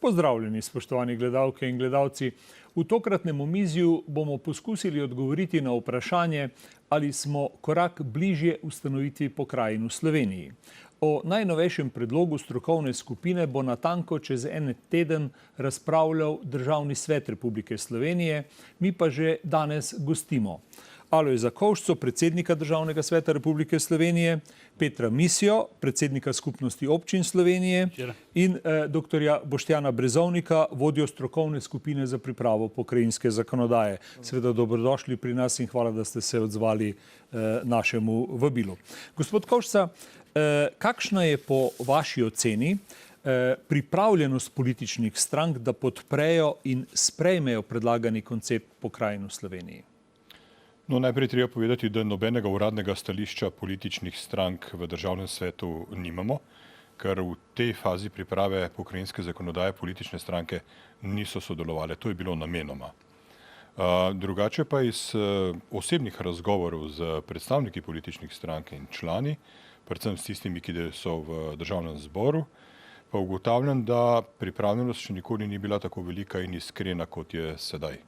Pozdravljeni, spoštovani gledalke in gledalci. V tokratnem omizju bomo poskusili odgovoriti na vprašanje, ali smo korak bližje ustanovitvi pokrajin v Sloveniji. O najnovejšem predlogu strokovne skupine bo natanko čez en teden razpravljal Državni svet Republike Slovenije, mi pa že danes gostimo Alojza Kovšco, predsednika Državnega sveta Republike Slovenije, Petra Misijo, predsednika Skupnosti občin Slovenije in doktorja Boštjana Brezovnika, vodjo strokovne skupine za pripravo pokrajinske zakonodaje. Seveda dobrodošli pri nas in hvala, da ste se odzvali našemu vabilu. Gospod Kovšca, kakšna je po vaši oceni pripravljenost političnih strank, da podprejo in sprejmejo predlagani koncept pokrajin v Sloveniji? No, najprej treba povedati, da nobenega uradnega stališča političnih strank v Državnem svetu nimamo, ker v tej fazi priprave pokrajinske zakonodaje politične stranke niso sodelovale. To je bilo namenoma. Drugače pa iz osebnih razgovorov z predstavniki političnih strank in člani, predvsem s tistimi, ki so v Državnem zboru, pa ugotavljam, da pripravljenost še nikoli ni bila tako velika in iskrena, kot je sedaj.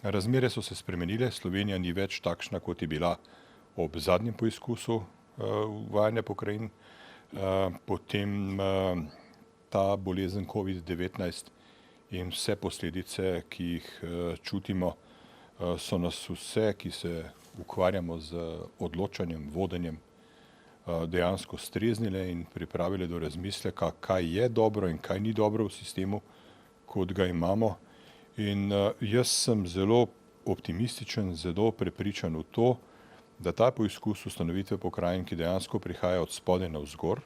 Razmere so se spremenile, Slovenija ni več takšna, kot je bila ob zadnjem poizkusu uvajanja pokrajin. Potem ta bolezen COVID-19 in vse posledice, ki jih čutimo, so nas vse, ki se ukvarjamo z odločanjem, vodenjem, dejansko streznile in pripravile do razmisleka, kaj je dobro in kaj ni dobro v sistemu, kot ga imamo. In jaz sem zelo optimističen, zelo prepričan v to, da ta poizkus ustanovitve pokrajin, ki dejansko prihaja od spodaj navzgor,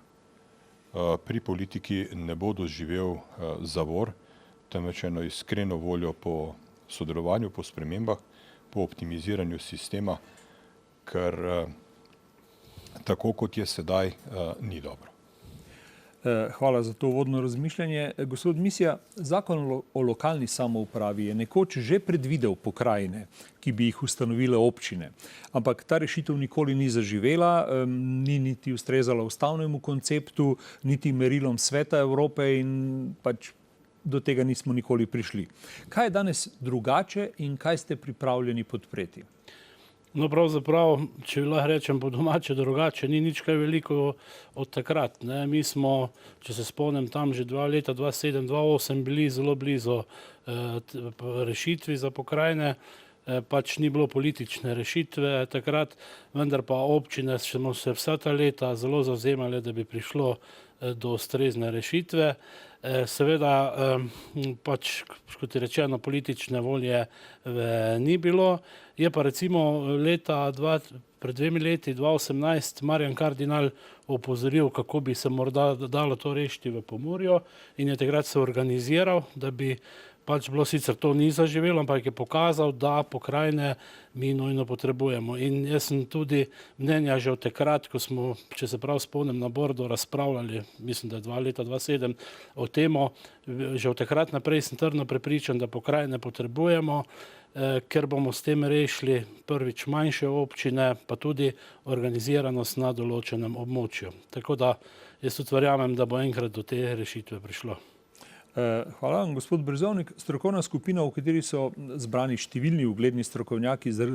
pri politiki ne bo doživel zavor, temveč eno iskreno voljo po sodelovanju, po spremembah, po optimiziranju sistema, ker tako, kot je sedaj, ni dobro. Hvala za to uvodno razmišljanje. Gospod Misija, zakon o lokalni samoupravi je nekoč že predvidel pokrajine, ki bi jih ustanovile občine. Ampak ta rešitev nikoli ni zaživela, ni niti ustrezala ustavnemu konceptu, niti merilom Sveta Evrope in pač do tega nismo nikoli prišli. Kaj je danes drugače in kaj ste pripravljeni podpreti? No, pravzaprav, če lahko rečem po domače drugače, ni nič kaj veliko od takrat. Mi smo, če se spomnim, tam že leta 2007-2008 bili zelo blizu rešitvi za pokrajine, pač ni bilo politične rešitve takrat, vendar pa občine smo se vsa ta leta zelo zavzemali, da bi prišlo do ustrezne rešitve. Seveda, pač, kot je rečeno, politične volje ni bilo. Je pa recimo pred 2 leti, 2018, Marjan Kardinal opozoril, kako bi se morda dalo to rešiti v Pomurju in je takrat se organiziral, da bi pač bilo, sicer to ni zaživelo, ampak je pokazal, da pokrajine mi nujno potrebujemo. In jaz sem tudi mnenja že od takrat, ko smo, če se prav spomnim, na bordu razpravljali, mislim, da je leta 2007 o temo, že od takrat naprej sem trdno prepričan, da pokrajine potrebujemo, ker bomo s tem rešili prvič manjše občine, pa tudi organiziranost na določenem območju. Tako da jaz tudi verjamem, da bo enkrat do te rešitve prišlo. Hvala. Gospod Brezovnik, strokovna skupina, v kateri so zbrani številni ugledni strokovnjaki z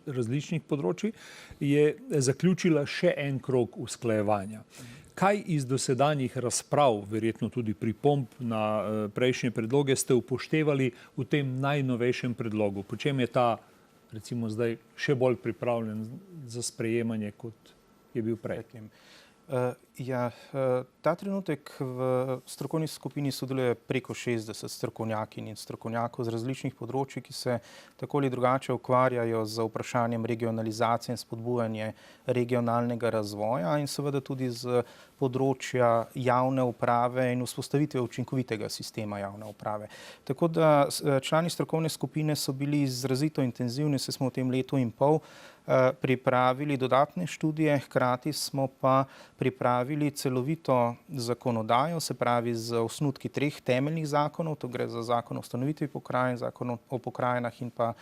različnih področij, je zaključila še en krog usklajevanja. Kaj iz dosedanjih razprav, verjetno tudi pripomb na prejšnje predloge, ste upoštevali v tem najnovejšem predlogu? Po čem je ta, recimo zdaj, še bolj pripravljen za sprejemanje, kot je bil prej? Ta trenutek v strokovni skupini sodeluje preko 60 strokovnjakinj in strokovnjakov z različnih področij, ki se tako ali drugače ukvarjajo z vprašanjem regionalizacije in spodbujanje regionalnega razvoja in seveda tudi z področja javne uprave in vzpostavitve učinkovitega sistema javne uprave. Tako da člani strokovne skupine so bili izrazito intenzivni, saj smo v tem letu in pol pripravili dodatne študije, hkrati smo pa pripravili celovito zakonodajo, se pravi z osnutki 3 temeljnih zakonov, to gre za zakon o ustanovitvi pokrajin, zakon o pokrajinah in pa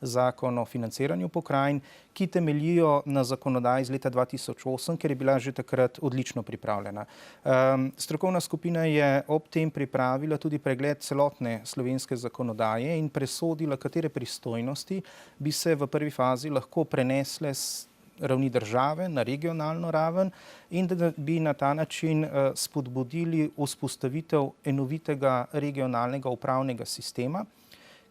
zakon o financiranju pokrajin, ki temeljijo na zakonodaji iz leta 2008, ker je bila že takrat odlično pripravljena. Strokovna skupina je ob tem pripravila tudi pregled celotne slovenske zakonodaje in presodila, katere pristojnosti bi se v prvi fazi lahko prenesle s ravni države na regionalno raven in da bi na ta način spodbudili vzpostavitev enovitega regionalnega upravnega sistema,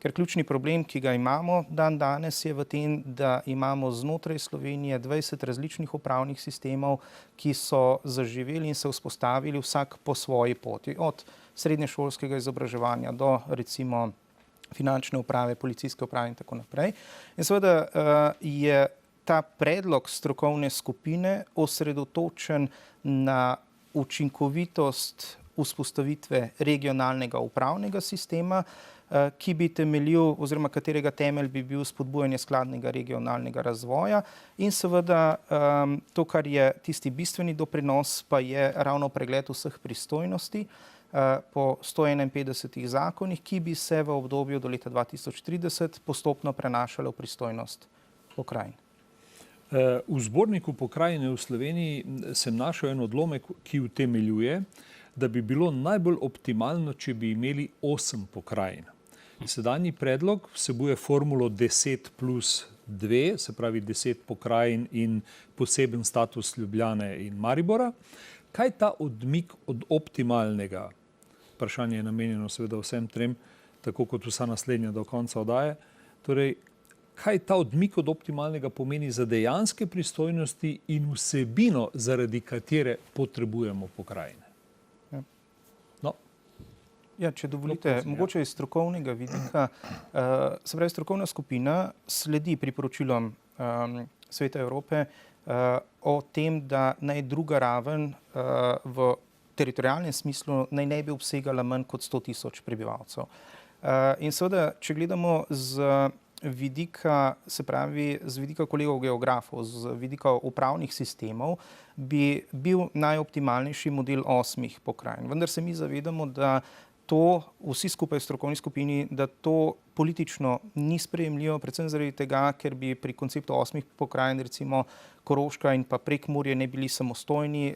ker ključni problem, ki ga imamo danes, je v tem, da imamo znotraj Slovenije 20 različnih upravnih sistemov, ki so zaživeli in se vzpostavili vsak po svoji poti, od srednješolskega izobraževanja do recimo finančne uprave, policijske uprave in tako naprej. In seveda je ta predlog strokovne skupine osredotočen na učinkovitost vzpostavitve regionalnega upravnega sistema, ki bi temeljil oziroma katerega temelj bi bil spodbujanje skladnega regionalnega razvoja in seveda to, kar je tisti bistveni doprinos, pa je ravno pregled vseh pristojnosti po 151 zakonih, ki bi se v obdobju do leta 2030 postopno prenašale v pristojnost pokrajin. V zborniku pokrajine v Sloveniji sem našel en odlomek, ki utemeljuje, da bi bilo najbolj optimalno, če bi imeli 8 pokrajin. Sedanji predlog vsebuje formulo 10+2, se pravi 10 pokrajin in poseben status Ljubljane in Maribora. Kaj ta odmik od optimalnega, vprašanje je namenjeno seveda vsem trem, tako kot vsa naslednja do konca oddaje, torej kaj ta odmik od optimalnega pomeni za dejanske pristojnosti in vsebino, zaradi katere potrebujemo pokrajine? Ja, če dovolite, mogoče iz strokovnega vidika, se pravi, strokovna skupina sledi priporočilom Sveta Evrope o tem, da naj druga raven v teritorialnem smislu naj ne bi obsegala manj kot 100.000 prebivalcev. In seveda, če gledamo z vidika, se pravi, z vidika kolegov geografov, z vidika upravnih sistemov, bi bil najoptimalnejši model 8 pokrajin. Vendar se mi zavedamo, da to vsi skupaj v strokovni skupini, da to politično ni sprejemljivo, predvsem zaradi tega, ker bi pri konceptu 8 pokrajin, recimo Koroška in pa Prekmurje, ne bili samostojni,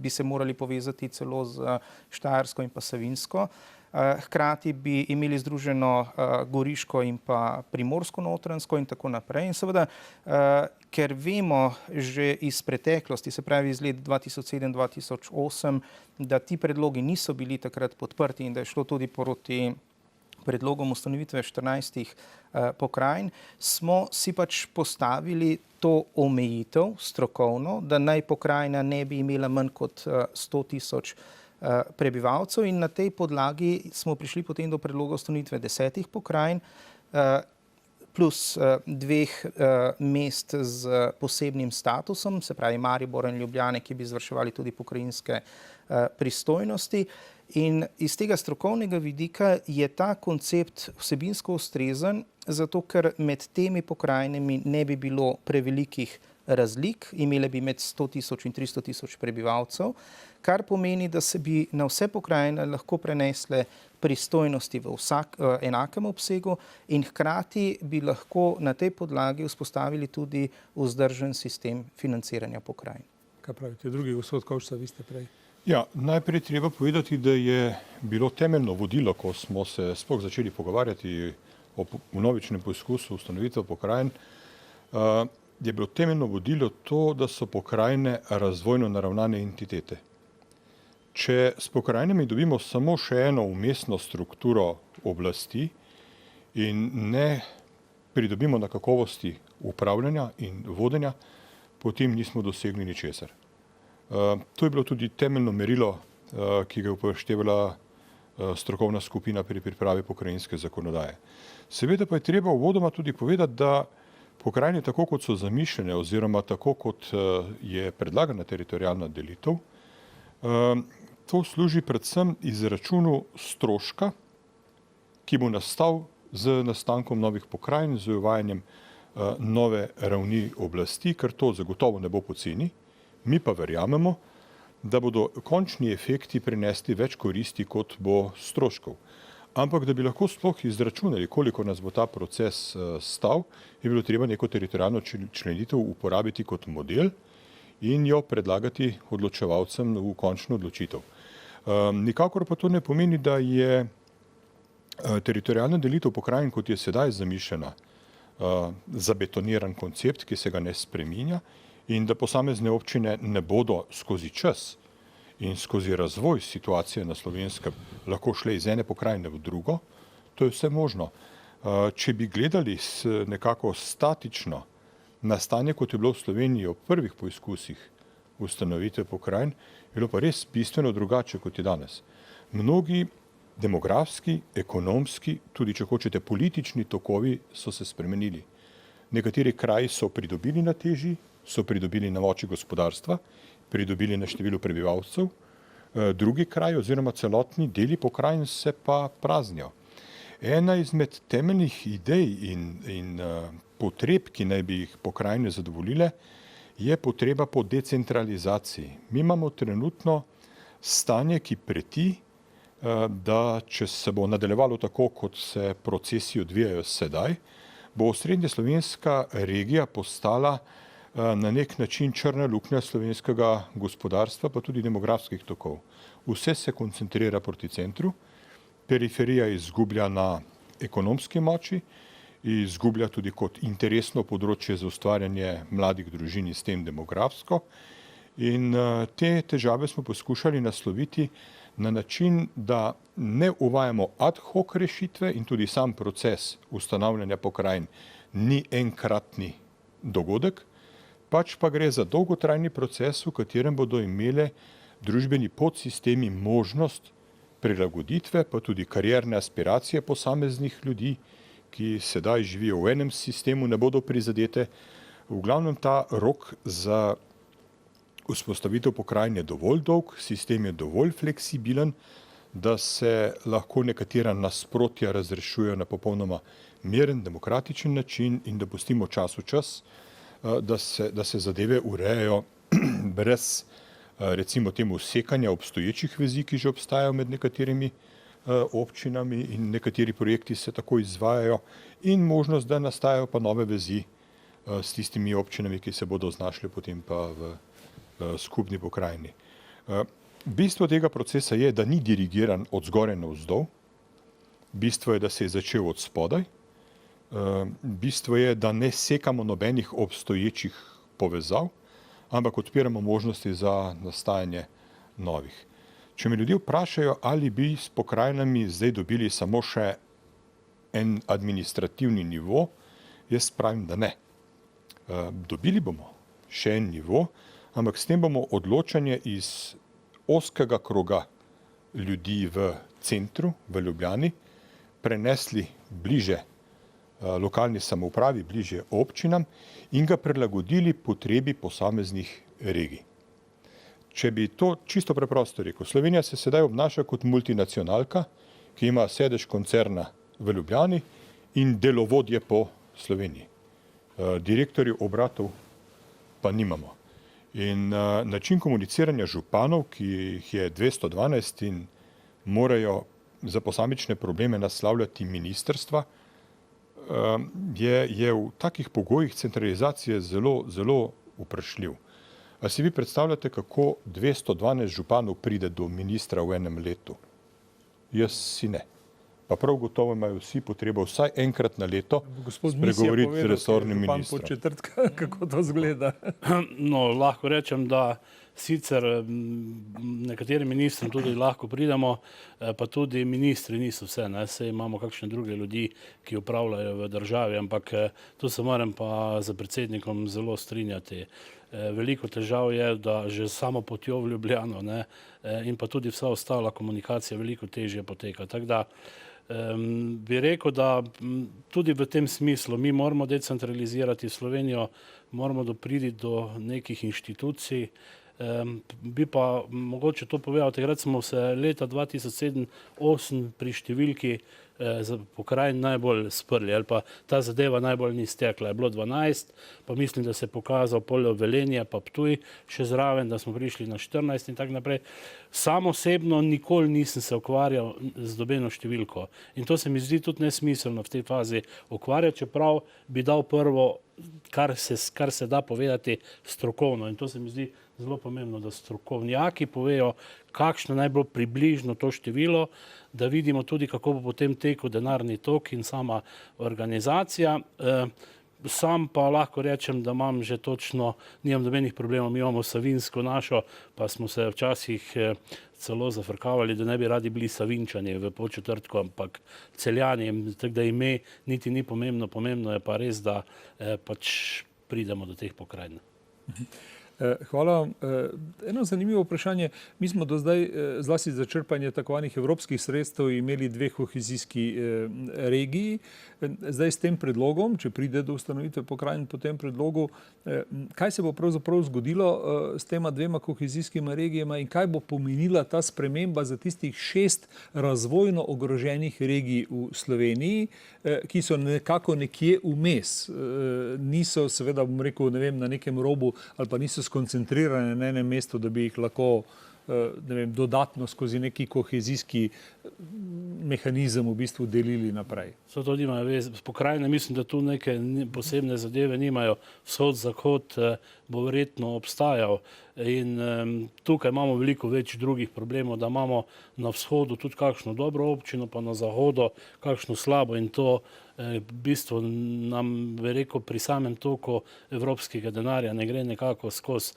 bi se morali povezati celo z Štajersko in pa Savinjsko. Hkrati bi imeli združeno Goriško in pa Primorsko-Notranjsko in tako naprej. In seveda, ker vemo že iz preteklosti, se pravi iz let 2007-2008, da ti predlogi niso bili takrat podprti in da je šlo tudi proti predlogom ustanovitve 14 pokrajin, smo si pač postavili to omejitev strokovno, da naj pokrajina ne bi imela manj kot 100.000 prebivalcev in na tej podlagi smo prišli potem do predloga ustanovitve 10 pokrajin plus 2 mest z posebnim statusom, se pravi Maribor in Ljubljane, ki bi izvrševali tudi pokrajinske pristojnosti. In iz tega strokovnega vidika je ta koncept vsebinsko ustrezen, zato ker med temi pokrajinami ne bi bilo prevelikih razlik, imele bi med 100.000 in 300.000 prebivalcev, kar pomeni, da se bi na vse pokrajine lahko prenesle pristojnosti v enakem obsegu in hkrati bi lahko na tej podlagi vzpostavili tudi vzdržen sistem financiranja pokrajin. Kaj pravite, drugi gospod Kovšca, vi ste prej? Ja, najprej treba povedati, da je bilo temeljno vodilo, ko smo se sploh začeli pogovarjati o vnovičnem poizkusu ustanovitve pokrajin, je bilo temeljno vodilo to, da so pokrajine razvojno naravnane entitete. Če s pokrajinami dobimo samo še eno vmesno strukturo oblasti in ne pridobimo na kakovosti upravljanja in vodenja, potem nismo dosegli ničesar. To je bilo tudi temeljno merilo, ki ga je upoštevala strokovna skupina pri pripravi pokrajinske zakonodaje. Seveda pa je treba uvodoma tudi povedati, da pokrajine, tako kot so zamišljene oziroma tako kot je predlagana teritorialna delitev, to služi predvsem izračunu stroška, ki bo nastal z nastankom novih pokrajin, z uvajanjem nove ravni oblasti, ker to zagotovo ne bo poceni. Mi pa verjamemo, da bodo končni efekti prinesli več koristi, kot bo stroškov. Ampak, da bi lahko sploh izračunali, koliko nas bo ta proces stal, je bilo treba neko teritorijalno členitev uporabiti kot model in jo predlagati odločevalcem v končno odločitev. Nikakor pa to ne pomeni, da je teritorijalna delitev pokrajin, kot je sedaj zamišljena, zabetoniran koncept, ki se ga ne spreminja in da posamezne občine ne bodo skozi čas in skozi razvoj situacije na Slovenskem lahko šle iz ene pokrajine v drugo, to je vse možno. Če bi gledali nekako statično na stanje, kot je bilo v Sloveniji ob prvih poizkusih ustanovitve pokrajin, je bilo pa res bistveno drugače, kot je danes. Mnogi demografski, ekonomski, tudi če hočete politični tokovi so se spremenili. Nekateri kraji so pridobili na teži, so pridobili na moči gospodarstva, pridobili na številu prebivalcev, drugi kraji oziroma celotni deli pokrajin se pa praznijo. Ena izmed temeljnih idej in potreb, ki naj bi jih pokrajine zadovoljile, je potreba po decentralizaciji. Mi imamo trenutno stanje, ki preti, da če se bo nadaljevalo tako, kot se procesi odvijajo sedaj, bo osrednjeslovenska regija postala na nek način črna luknja slovenskega gospodarstva, pa tudi demografskih tokov. Vse se koncentrira proti centru, periferija izgublja na ekonomski moči, izgublja tudi kot interesno področje za ustvarjanje mladih družin in s tem demografsko. In te težave smo poskušali nasloviti na način, da ne uvajamo ad hoc rešitve in tudi sam proces ustanavljanja pokrajin ni enkratni dogodek, pač pa gre za dolgotrajni proces, v katerem bodo imele družbeni podsistemi možnost prilagoditve, pa tudi karierne aspiracije posameznih ljudi, ki sedaj živijo v enem sistemu, ne bodo prizadete. V glavnem ta rok za vzpostavitev pokrajin je dovolj dolg, sistem je dovolj fleksibilen, da se lahko nekatera nasprotja razrešujejo na popolnoma miren, demokratičen način in da pustimo času čas, da se zadeve urejajo brez, recimo temu, sekanja obstoječih vezi, ki že obstajajo med nekaterimi občinami in nekateri projekti se tako izvajajo in možnost, da nastajajo pa nove vezi s tistimi občinami, ki se bodo znašli potem pa v skupni pokrajini. Bistvo tega procesa je, da ni dirigiran od zgoraj navzdol, bistvo je, da se je začel od spodaj, bistvo je, da ne sekamo nobenih obstoječih povezav, ampak odpiramo možnosti za nastajanje novih. Če me ljudje vprašajo, ali bi s pokrajinami zdaj dobili samo še en administrativni nivo, jaz pravim, da ne. Dobili bomo še en nivo, ampak s tem bomo odločanje iz ozkega kroga ljudi v centru, v Ljubljani, prenesli bliže lokalni samoupravi, bliže občinam in ga prilagodili potrebi posameznih regij. Če bi to čisto preprosto rekel, Slovenija se sedaj obnaša kot multinacionalka, ki ima sedež koncerna v Ljubljani in delovodje po Sloveniji. Direktorjev obratov pa nimamo. In način komuniciranja županov, ki jih je 212 in morajo za posamične probleme naslavljati ministrstva, je v takih pogojih centralizacije zelo vprašljiv. A si vi predstavljate, kako 212 županov pride do ministra v enem letu? Jaz si ne. Pa prav gotovo imajo vsi potrebo vsaj enkrat na leto spregovoriti z resornim ministrom. Po četrtka, kako to izgleda? No, lahko rečem, da sicer nekaterim ministrom tudi lahko pridemo, pa tudi ministri niso vse, ne? Saj imamo kakšne druge ljudi, ki upravljajo v državi, ampak tu se moram pa za predsednikom zelo strinjati. Veliko težav je, da že samo potjo v Ljubljano, ne? In pa tudi vsa ostala komunikacija veliko težje poteka. Tako da bi rekel, da tudi v tem smislu mi moramo decentralizirati Slovenijo, moramo dopriti do nekih inštitucij, Bi pa mogoče to povedal, takrat smo se leta 2007-2008 pri številki za pokrajin najbolj sprli, ali pa ta zadeva najbolj ni stekla. Je bilo 12, pa mislim, da se je pokazal polje Velenje, pa Ptuj še zraven, da smo prišli na 14 in tako naprej. Sam osebno nikoli nisem se ukvarjal z nobeno številko. In to se mi zdi tudi nesmiselno v tej fazi ukvarjati, čeprav bi dal prvo, kar se da povedati strokovno. In to se mi zdi zelo pomembno, da strokovnjaki povejo, kakšno naj bo približno to število, da vidimo tudi, kako bo potem tekel denarni tok in sama organizacija. Sam pa lahko rečem, da imam že točno, nimam nobenih problemov, mi imamo Savinjsko našo, pa smo se včasih celo zafrkavali, da ne bi radi bili Savinjčani v Podčetrtku, ampak Celjani, tako da ime niti ni pomembno, pomembno je pa res, da pač pridemo do teh pokrajin. Hvala. Eno zanimivo vprašanje. Mi smo do zdaj zlasti za črpanje tako zvanih evropskih sredstev imeli dve kohezijski regiji. Zdaj s tem predlogom, če pride do ustanovitve pokrajin po tem predlogu, kaj se bo pravzaprav zgodilo s tema dvema kohezijskima regijama in kaj bo pomenila ta sprememba za tistih 6 razvojno ogroženih regij v Sloveniji, ki so nekako nekje vmes. Niso seveda, bom rekel, ne vem, na nekem robu ali pa niso skoncentrirane na enem mestu, da bi jih lahko dodatno skozi neki kohezijski mehanizem v bistvu delili naprej. To nimajo vez. Pokrajine mislim, da tu neke posebne zadeve nimajo. Vzhod, zahod bo verjetno obstajal. In tukaj imamo veliko več drugih problemov, da imamo na vzhodu tudi kakšno dobro občino, pa na zahodu kakšno slabo in to v bistvu nam, bi rekel, pri samem toku evropskega denarja ne gre nekako skozi.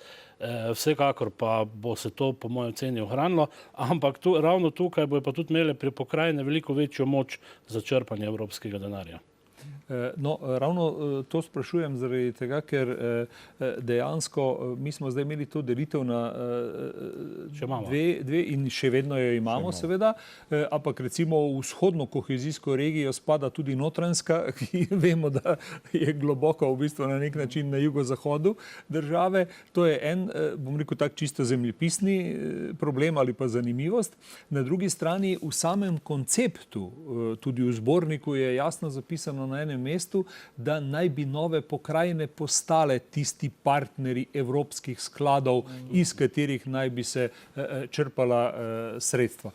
Vsekakor pa bo se to po mojem oceni ohranilo, ampak ravno tukaj bojo pa tudi imele pri pokrajine veliko večjo moč za črpanje evropskega denarja. No, ravno to sprašujem zaradi tega, ker dejansko mi smo zdaj imeli to delitev na dve in še vedno jo imamo seveda, ampak recimo v vzhodno kohezijsko regijo spada tudi Notranjska, ki vemo, da je globoko v bistvu na nek način na jugozahodu države. To je en, bom rekel tak čisto zemljepisni problem ali pa zanimivost. Na drugi strani v samem konceptu, tudi v zborniku je jasno zapisano na enem mestu, da naj bi nove pokrajine postale tisti partneri evropskih skladov, iz katerih naj bi se črpala sredstva.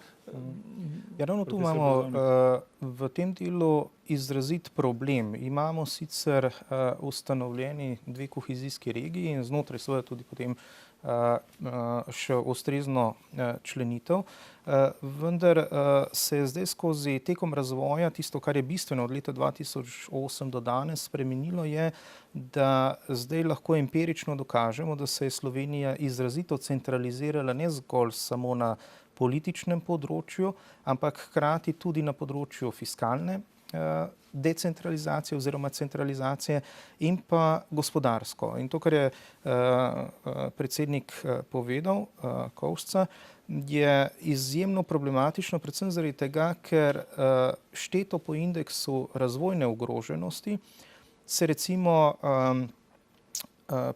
Ja, ravno tu imamo v tem delu izrazit problem. Imamo sicer ustanovljeni dve kohezijski regiji in znotraj seveda tudi potem še ustrezno členitev, vendar se je zdaj skozi tekom razvoja tisto, kar je bistveno od leta 2008 do danes spremenilo, je, da zdaj lahko empirično dokažemo, da se je Slovenija izrazito centralizirala ne zgolj samo na političnem področju, ampak hkrati tudi na področju fiskalne decentralizacije oziroma centralizacije in pa gospodarsko. In to, kar je predsednik povedal, Kovšca, je izjemno problematično, predvsem zaradi tega, ker šteto po indeksu razvojne ogroženosti se recimo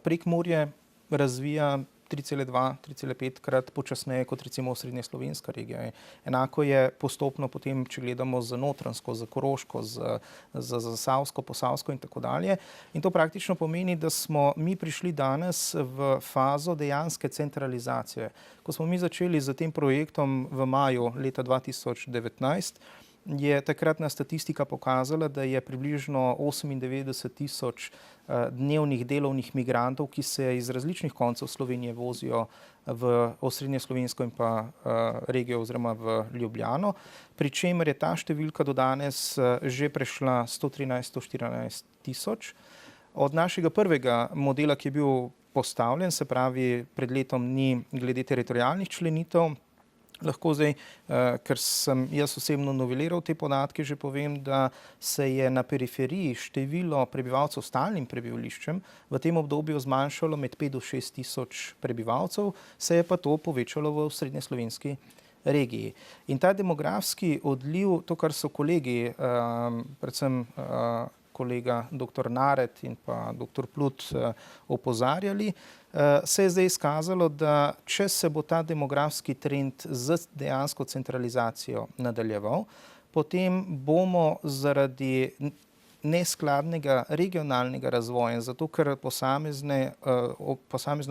Prekmurje razvija 3,2-3,5 krat počasneje kot recimo osrednjeslovenska regija. Enako je postopno potem, če gledamo za Notranjsko, za Koroško, za Zasavsko, Posavsko in tako dalje. In to praktično pomeni, da smo mi prišli danes v fazo dejanske centralizacije. Ko smo mi začeli z tem projektom v maju leta 2019, je takratna statistika pokazala, da je približno 98 000 dnevnih delovnih migrantov, ki se iz različnih koncev Slovenije vozijo v osrednjeslovensko in pa regijo oziroma v Ljubljano, pri čemer je ta številka do danes že prešla 113-114 000. Od našega prvega modela, ki je bil postavljen, se pravi pred letom dni glede teritorialnih členitev, lahko zdaj, ker sem jaz osebno noveliral te podatke, že povem, da se je na periferiji število prebivalcev s stalnim prebivališčem v tem obdobju zmanjšalo med 5 do 6 tisoč prebivalcev, se je pa to povečalo v osrednjeslovenski regiji. In ta demografski odliv, to, kar so kolegi, predvsem kolega dr. Naret in pa dr. Plut opozarjali, se je zdaj izkazalo, da če se bo ta demografski trend z dejansko centralizacijo nadaljeval, potem bomo zaradi neskladnega regionalnega razvoja, zato ker posamezna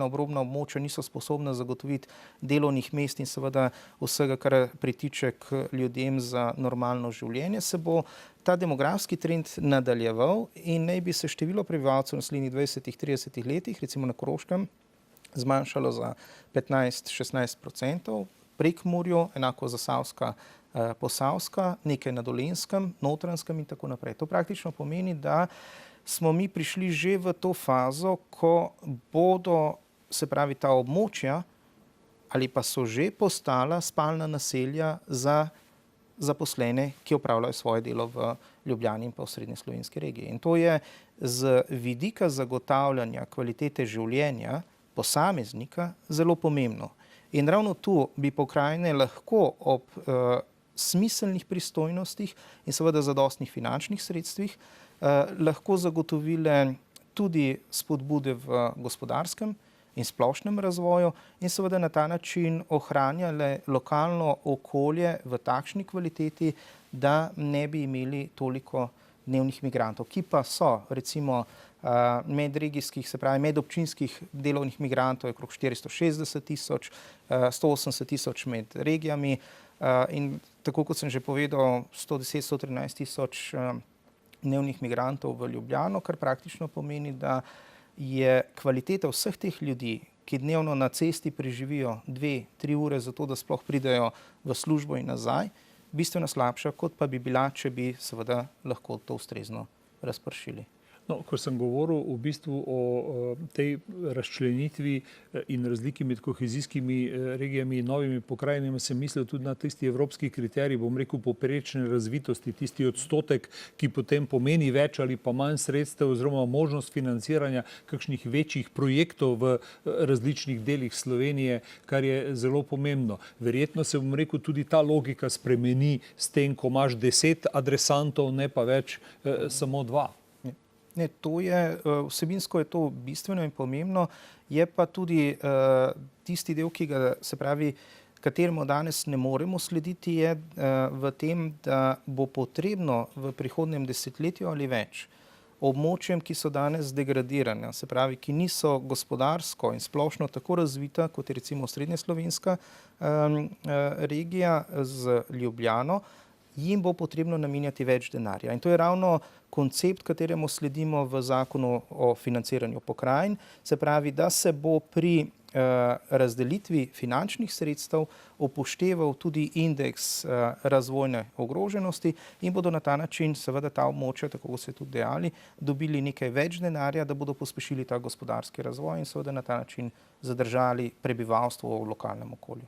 obrobna območja niso sposobna zagotoviti delovnih mest in seveda vsega, kar pritiče k ljudem za normalno življenje, se bo ta demografski trend nadaljeval in naj bi se število prebivalcev v naslednjih 20-30 letih, recimo na Koroškem, zmanjšalo za 15-16%, Prekmurju, enako Zasavska, Posavska, nekaj na Dolenjskem, Notranjskem in tako naprej. To praktično pomeni, da smo mi prišli že v to fazo, ko bodo, se pravi, ta območja ali pa so že postala spalna naselja za zaposlene, ki opravljajo svoje delo v Ljubljani in pa v srednje slovenski regiji. In to je z vidika zagotavljanja kvalitete življenja posameznika zelo pomembno. In ravno tu bi pokrajine lahko ob smiselnih pristojnostih in seveda zadostnih finančnih sredstvih lahko zagotovile tudi spodbude v gospodarskem in splošnem razvoju in seveda na ta način ohranjale lokalno okolje v takšni kvaliteti, da ne bi imeli toliko dnevnih migrantov, ki pa so recimo medregijskih, se pravi medobčinskih delovnih migrantov je okrog 460 tisoč, 180 tisoč med regijami in tako kot sem že povedal, 110-113 tisoč dnevnih migrantov v Ljubljano, kar praktično pomeni, da je kvaliteta vseh teh ljudi, ki dnevno na cesti preživijo 2-3 ure za to, da sploh pridejo v službo in nazaj, bistveno slabša, kot pa bi bila, če bi seveda lahko to ustrezno razpršili. No, ko sem govoril v bistvu o tej razčlenitvi in razliki med kohezijskimi regijami in novimi pokrajinami, sem mislil tudi na tisti evropski kriterij, bom rekel, povprečne razvitosti, tisti odstotek, ki potem pomeni več ali pa manj sredstev oziroma možnost financiranja kakšnih večjih projektov v različnih delih Slovenije, kar je zelo pomembno. Verjetno se, bom rekel, tudi ta logika spremeni s tem, ko imaš 10 adresantov, ne pa več samo 2. Ne, to je, vsebinsko je to bistveno in pomembno, je pa tudi tisti del, ki ga, se pravi, kateremu danes ne moremo slediti, je v tem, da bo potrebno v prihodnjem desetletju ali več območjem, ki so danes degradirane, se pravi, ki niso gospodarsko in splošno tako razvita, kot je recimo srednjeslovenska regija z Ljubljano, jim bo potrebno namenjati več denarja. In to je ravno koncept, kateremu sledimo v zakonu o financiranju pokrajin, se pravi, da se bo pri razdelitvi finančnih sredstev upošteval tudi indeks razvojne ogroženosti in bodo na ta način seveda ta območja, tako kot ste tudi dejali, dobili nekaj več denarja, da bodo pospešili ta gospodarski razvoj in seveda na ta način zadržali prebivalstvo v lokalnem okolju.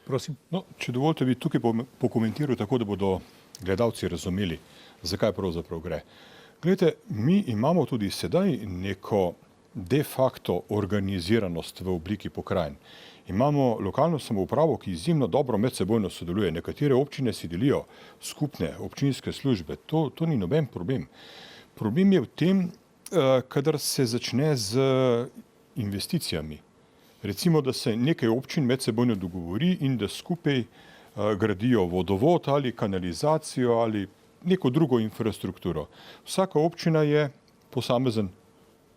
Prosim. No, če dovolite, bi tukaj pokomentiral tako, da bodo gledalci razumeli, zakaj pravzaprav gre. Glejte, mi imamo tudi sedaj neko de facto organiziranost v obliki pokrajin. Imamo lokalno samoupravo, ki izjemno dobro medsebojno sodeluje. Nekatere občine si delijo skupne občinske službe. To ni noben problem. Problem je v tem, kadar se začne z investicijami. Recimo, da se nekaj občin medsebojno dogovori in da skupaj gradijo vodovod ali kanalizacijo ali neko drugo infrastrukturo. Vsaka občina je posamezen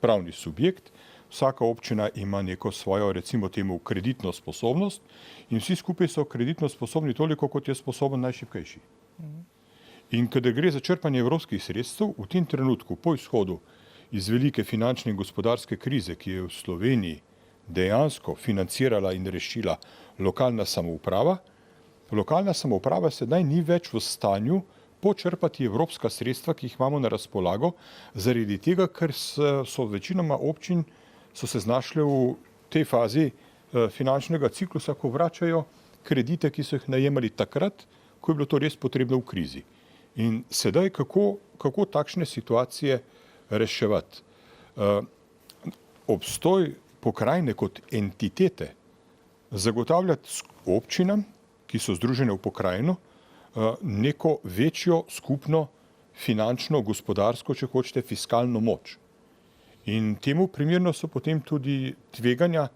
pravni subjekt, vsaka občina ima neko svojo, recimo temu, kreditno sposobnost in vsi skupaj so kreditno sposobni toliko, kot je sposoben najšibkejši. In kadar gre za črpanje evropskih sredstev, v tem trenutku po izhodu iz velike finančne in gospodarske krize, ki je v Sloveniji dejansko financirala in rešila lokalna samouprava, lokalna samouprava sedaj ni več v stanju počrpati evropska sredstva, ki jih imamo na razpolago, zaradi tega, ker so večinoma občin so se znašle v tej fazi finančnega ciklusa, ko vračajo kredite, ki so jih najemali takrat, ko je bilo to res potrebno v krizi. In sedaj, kako takšne situacije reševati? Obstoj pokrajine kot entitete zagotavljati občinam, ki so združene v pokrajino, neko večjo skupno finančno, gospodarsko, če hočete, fiskalno moč. In temu primerno so potem tudi tveganja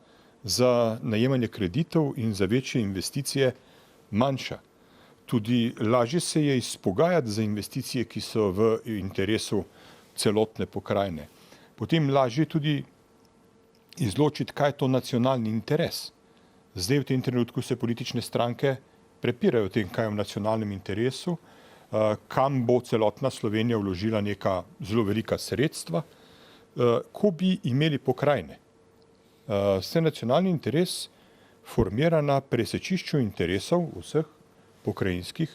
za najemanje kreditov in za večje investicije manjša. Tudi lažje se je izpogajati za investicije, ki so v interesu celotne pokrajine. Potem lažje tudi izločiti, kaj je to nacionalni interes. Zdaj v tem trenutku se politične stranke prepirajo o tem, kaj je v nacionalnem interesu, kam bo celotna Slovenija vložila neka zelo velika sredstva, ko bi imeli pokrajine. Se nacionalni interes formira na presečišču interesov vseh pokrajinskih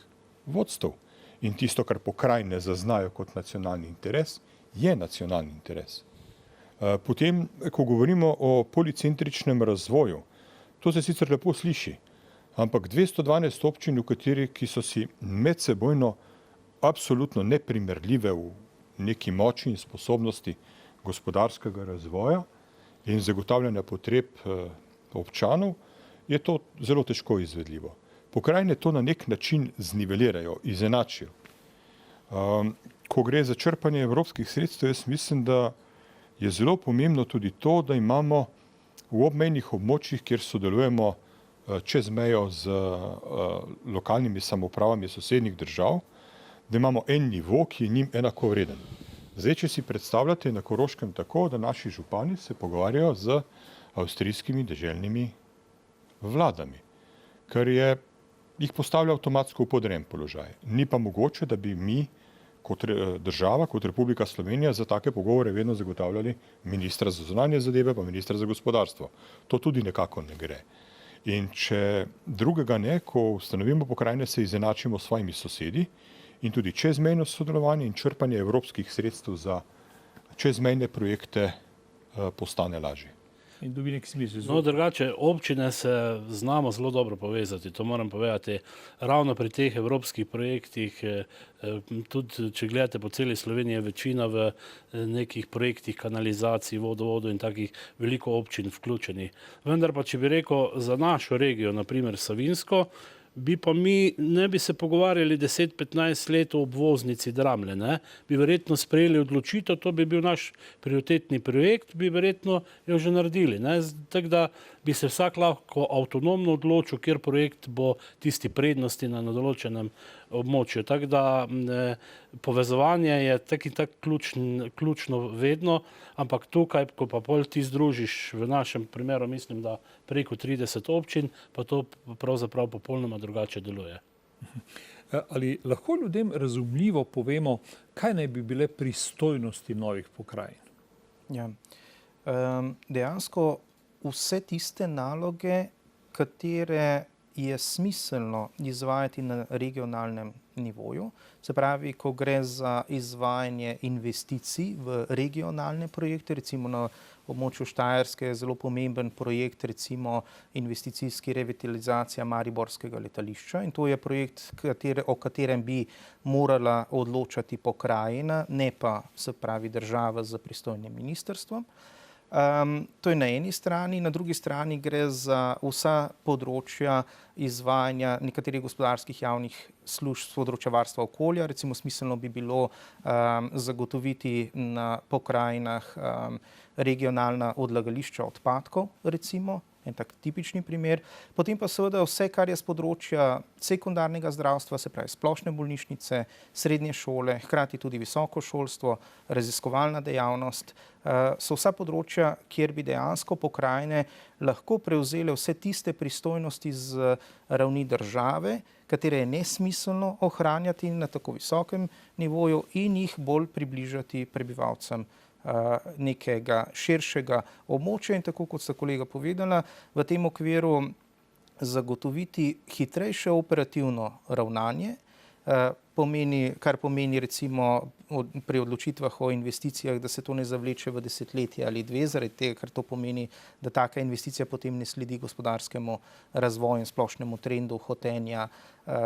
vodstev. In tisto, kar pokrajine zaznajo kot nacionalni interes, je nacionalni interes. Potem, ko govorimo o policentričnem razvoju, to se sicer lepo sliši, ampak 212 občin, ki so si medsebojno absolutno neprimerljive v neki moči in sposobnosti gospodarskega razvoja in zagotavljanja potreb občanov, je to zelo težko izvedljivo. Pokrajine to na nek način znivelirajo, izenačijo. Ko gre za črpanje evropskih sredstev, jaz mislim, da je zelo pomembno tudi to, da imamo v obmejnih območjih, kjer sodelujemo čez mejo z lokalnimi samoupravami sosednjih držav, da imamo en nivo, ki je njim enakovreden. Zdaj, če si predstavljate na Koroškem tako, da naši župani se pogovarjajo z avstrijskimi deželnimi vladami, kar jih postavlja avtomatsko v podrejen položaj. Ni pa mogoče, da bi mi kot država, kot Republika Slovenija za take pogovore vedno zagotavljali ministra za zunanje zadeve pa ministra za gospodarstvo. To tudi nekako ne gre. In če drugega ne, ko ustanovimo pokrajine, se izenačimo s svojimi sosedi in tudi čezmejno sodelovanje in črpanje evropskih sredstev za čezmejne projekte postane lažje. In dobi nek smisel. No, drugače, občine se znamo zelo dobro povezati, to moram povedati. Ravno pri teh evropskih projektih, tudi če gledate po celi Sloveniji, je večina v nekih projektih kanalizacij, vodovodov in takih veliko občin vključenih. Vendar pa, če bi rekel za našo regijo, naprimer Savinjsko, bi pa mi ne bi se pogovarjali 10-15 let o obvoznici Dramlje, ne? Bi verjetno sprejeli odločitev, to bi bil naš prioritetni projekt, bi verjetno jo že naredili, ne? Tako da bi se vsak lahko avtonomno odločil, kjer projekt bo tisti prednosti na določenem območju. Tako da povezovanje je tak in tak ključno vedno, ampak tukaj, ko pa pol ti združiš, v našem primeru mislim, da preko 30 občin, pa to pravzaprav popolnoma drugače deluje. Ali lahko ljudem razumljivo povemo, kaj naj bi bile pristojnosti novih pokrajin? Ja. Dejansko vse tiste naloge, katere je smiselno izvajati na regionalnem nivoju, se pravi, ko gre za izvajanje investicij v regionalne projekte, recimo na območju Štajerske je zelo pomemben projekt, recimo investicijski revitalizacija Mariborskega letališča in to je projekt, o katerem bi morala odločati pokrajina, ne pa, se pravi, država z pristojnim ministrstvom. To je na eni strani, na drugi strani gre za vsa področja izvajanja nekaterih gospodarskih javnih služb z področja varstva okolja. Recimo smiselno bi bilo zagotoviti na pokrajinah regionalna odlagališča odpadkov, recimo, en tak tipični primer. Potem pa seveda vse, kar je z področja sekundarnega zdravstva, se pravi splošne bolnišnice, srednje šole, hkrati tudi visoko šolstvo, raziskovalna dejavnost, so vsa področja, kjer bi dejansko pokrajine lahko prevzele vse tiste pristojnosti z ravni države, katere je nesmiselno ohranjati na tako visokem nivoju in jih bolj približati prebivalcem nekega širšega območja in tako, kot sta kolega povedala, v tem okviru zagotoviti hitrejše operativno ravnanje, kar pomeni recimo pri odločitvah o investicijah, da se to ne zavleče v desetletje ali dve, zaradi tega, ker to pomeni, da taka investicija potem ne sledi gospodarskemu razvoju in splošnemu trendu hotenja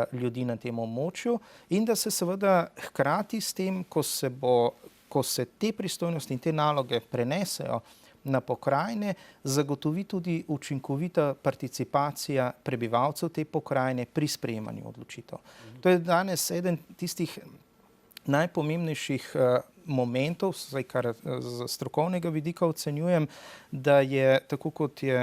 ljudi na tem območju in da se seveda hkrati s tem, ko se te pristojnosti in te naloge prenesejo na pokrajine, zagotovi tudi učinkovita participacija prebivalcev te pokrajine pri sprejemanju odločitev. To je danes eden tistih najpomembnejših momentov, kar z strokovnega vidika ocenjujem, da je, tako kot je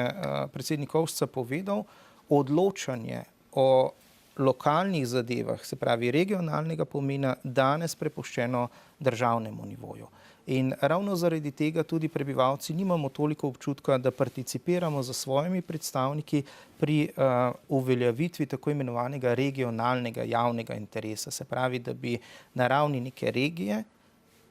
predsednik Ovšca povedal, odločanje o lokalnih zadevah, se pravi regionalnega pomena, danes prepuščeno državnemu nivoju. In ravno zaradi tega tudi prebivalci nimamo toliko občutka, da participiramo za svojimi predstavniki pri uveljavitvi tako imenovanega regionalnega javnega interesa. Se pravi, da bi na ravni neke regije,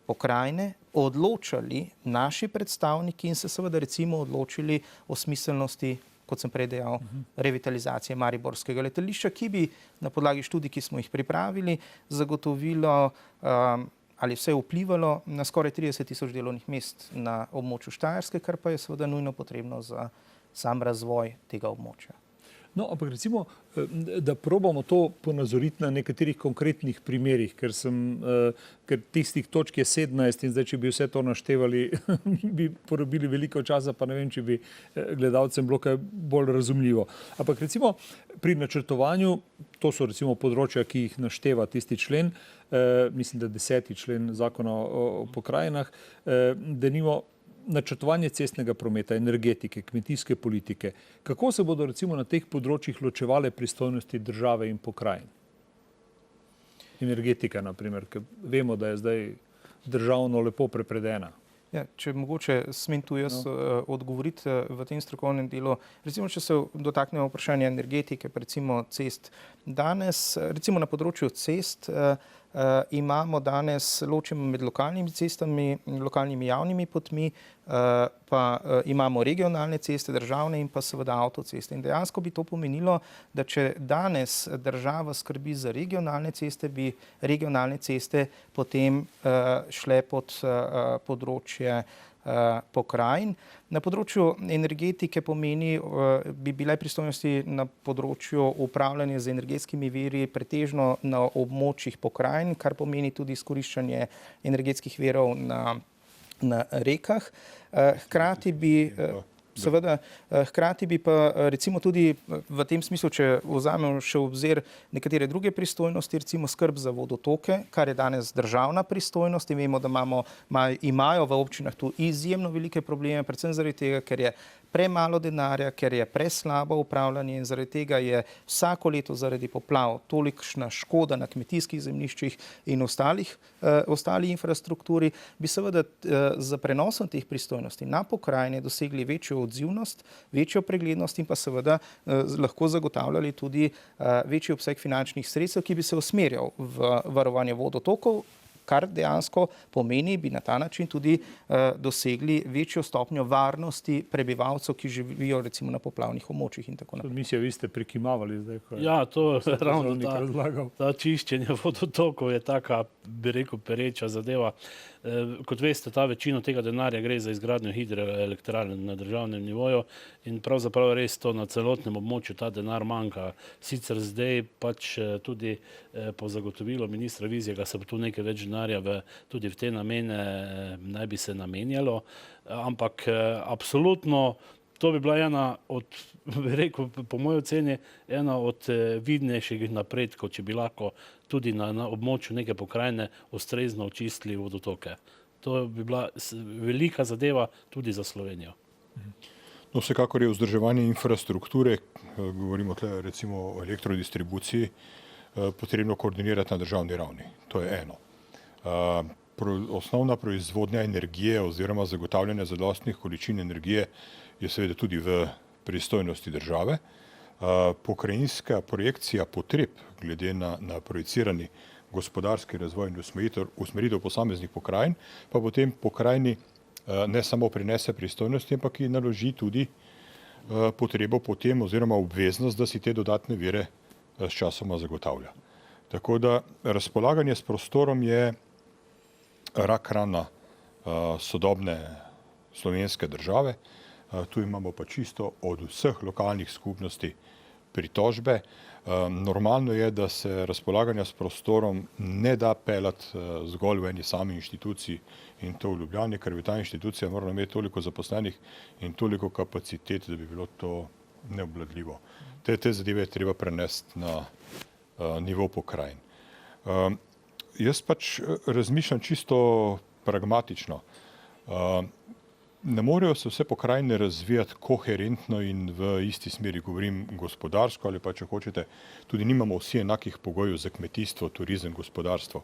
pokrajine odločali naši predstavniki in se seveda recimo odločili o smiselnosti, kot sem prej dejal, revitalizacije mariborskega letališča, ki bi na podlagi študij, ki smo jih pripravili, zagotovilo ali vse vplivalo na skoraj 30.000 delovnih mest na območju Štajerske, kar pa je seveda nujno potrebno za sam razvoj tega območja. No, ampak recimo, da probamo to ponazoriti na nekaterih konkretnih primerih, ker tistih točk je 17 in zdaj, če bi vse to naštevali, bi porabili veliko časa, pa ne vem, če bi gledalcem bilo kaj bolj razumljivo. Ampak recimo pri načrtovanju, to so recimo področja, ki jih našteva tisti člen, mislim, da 10. člen zakona o pokrajinah, denimo načrtovanje cestnega prometa, energetike, kmetijske politike. Kako se bodo recimo na teh področjih ločevale pristojnosti države in pokrajin? Energetika, na primer, ker vemo, da je zdaj državno lepo prepredena. Ja, če mogoče smem tu jaz odgovoriti v tem strokovnem delu. Recimo, če se dotaknemo vprašanja energetike, recimo cest. Danes, recimo na področju cest, imamo danes, ločimo med lokalnimi cestami, lokalnimi javnimi potmi, pa imamo regionalne ceste, državne in pa seveda avtoceste. In dejansko bi to pomenilo, da če danes država skrbi za regionalne ceste, bi regionalne ceste potem šle pod področje pokrajin. Na področju energetike pomeni, bi bile pristojnosti na področju upravljanja z energetskimi viri pretežno na območjih pokrajin, kar pomeni tudi izkoriščanje energetskih virov na rekah. Hkrati bi hkrati bi pa recimo tudi v tem smislu, če vzamemo še v obzir nekatere druge pristojnosti, recimo skrb za vodotoke, kar je danes državna pristojnost in vemo, da imajo v občinah tu izjemno velike probleme, predvsem zaradi tega, ker je premalo denarja, ker je preslabo upravljanje in zaradi tega je vsako leto zaradi poplav tolikšna škoda na kmetijskih zemljiščih in ostali infrastrukturi, bi seveda z prenosom teh pristojnosti na pokrajine dosegli večjo odzivnost, večjo preglednost in pa seveda lahko zagotavljali tudi večji obseg finančnih sredstev, ki bi se usmerjal v varovanje vodotokov, kar dejansko pomeni, bi na ta način tudi dosegli večjo stopnjo varnosti prebivalcev, ki živijo recimo na poplavnih območjih in tako naprej. Mislijo, vi ste prikimavali zdaj, ko je Ja, to je ravno razlagal. ta čiščenje vodotokov je taka, bi rekel, pereča zadeva. Kot veste, ta večino tega denarja gre za izgradnjo hidroelektrarn na državnem nivoju in pravzaprav res to na celotnem območju ta denar manjka. Sicer zdaj pač tudi po zagotovilu ministra Vizjaka se bo tu nekaj več denarja tudi v te namene naj bi se namenjalo, ampak absolutno to bi bila ena od, bi rekel, po moji oceni, ena od vidnejših napredkov, če bi lahko tudi na območju neke pokrajine ustrezno očistili vodotoke. To bi bila velika zadeva tudi za Slovenijo. No, vsekakor je vzdrževanje infrastrukture, govorimo tle recimo o elektrodistribuciji, potrebno koordinirati na državni ravni. To je eno. Osnovna proizvodnja energije oziroma zagotavljanje zadostnih količin energije je seveda tudi v pristojnosti države. Pokrajinska projekcija potreb glede na projicirani gospodarski razvoj in usmeritev posameznih pokrajin, pa potem pokrajini ne samo prinese pristojnosti, ampak ji naloži tudi potrebo potem oziroma obveznost, da si te dodatne vire s časoma zagotavlja. Tako da razpolaganje s prostorom je rak rana sodobne slovenske države. Tu imamo pa čisto od vseh lokalnih skupnosti pritožbe. Normalno je, da se razpolaganja s prostorom ne da peljati zgolj v eni sami inštituciji in to v Ljubljani, ker bi ta inštitucija morala imeti toliko zaposlenih in toliko kapacitet, da bi bilo to neobvladljivo. Te zadeve je treba prenesti na nivo pokrajin. Jaz pač razmišljam čisto pragmatično. Ne morejo se vse pokrajine razvijati koherentno in v isti smeri, govorim gospodarsko ali pa, če hočete, tudi nimamo vsi enakih pogojev za kmetijstvo, turizem, gospodarstvo.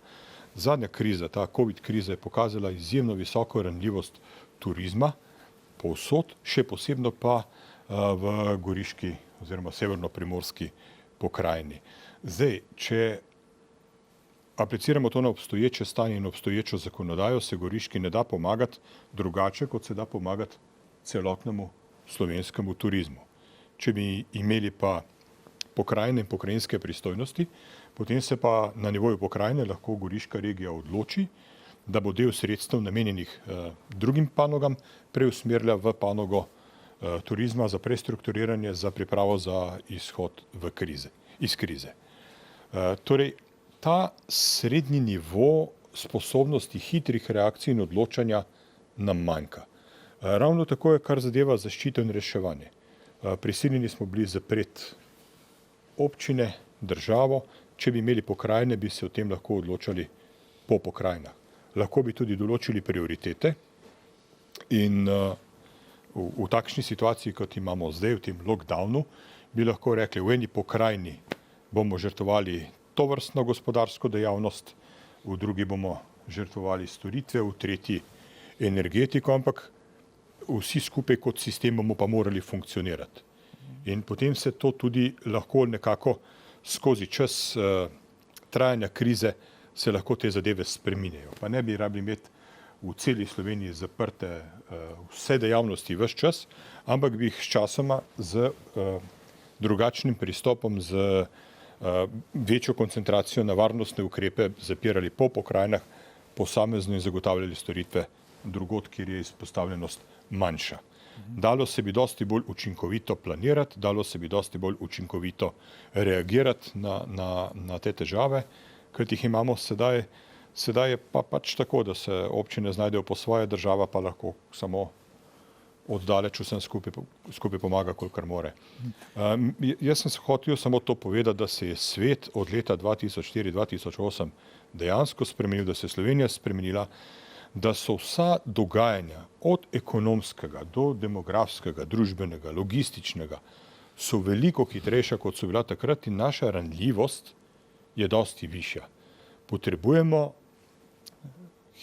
Zadnja kriza, ta COVID kriza je pokazala izjemno visoko ranljivost turizma povsod, še posebno pa v goriški oziroma severno-primorski pokrajini. Zdaj, če apliciramo to na obstoječe stanje in obstoječo zakonodajo, se goriški ne da pomagati drugače, kot se da pomagati celotnemu slovenskemu turizmu. Če bi imeli pa pokrajine in pokrajinske pristojnosti, potem se pa na nivoju pokrajine lahko goriška regija odloči, da bo del sredstev namenjenih drugim panogam preusmerila v panogo turizma za prestrukturiranje, za pripravo za izhod iz krize. Torej, ta srednji nivo sposobnosti hitrih reakcij in odločanja nam manjka. Ravno tako je, kar zadeva zaščito in reševanje. Prisiljeni smo bili zapreti občine, državo. Če bi imeli pokrajine, bi se o tem lahko odločali po pokrajinah. Lahko bi tudi določili prioritete in v takšni situaciji, kot imamo zdaj, v tem lockdownu, bi lahko rekli, v eni pokrajini bomo žrtvovali tovrstno gospodarsko dejavnost, v drugi bomo žrtvovali storitve, v tretji energetiko, ampak vsi skupaj kot sistem bomo pa morali funkcionirati. In potem se to tudi lahko nekako skozi čas trajanja krize se lahko te zadeve spreminjajo. Pa ne bi rabili imeti v celi Sloveniji zaprte vse dejavnosti ves čas, ampak bi jih sčasoma z drugačnim pristopom, z večjo koncentracijo na varnostne ukrepe zapirali po pokrajinah posamezno in zagotavljali storitve drugod, kjer je izpostavljenost manjša. Dalo se bi dosti bolj učinkovito planirati, dalo se bi dosti bolj učinkovito reagirati na te težave, ker jih imamo sedaj. Sedaj je pa pač tako, da se občine znajdejo po svoje, država pa lahko samo oddaleč vsem skupaj pomaga, kolikor more. Jaz sem se hotel samo to povedati, da se je svet od leta 2004-2008 dejansko spremenil, da se je Slovenija spremenila, da so vsa dogajanja od ekonomskega do demografskega, družbenega, logističnega so veliko hitrejša, kot so bila takrat in naša ranljivost je dosti višja. Potrebujemo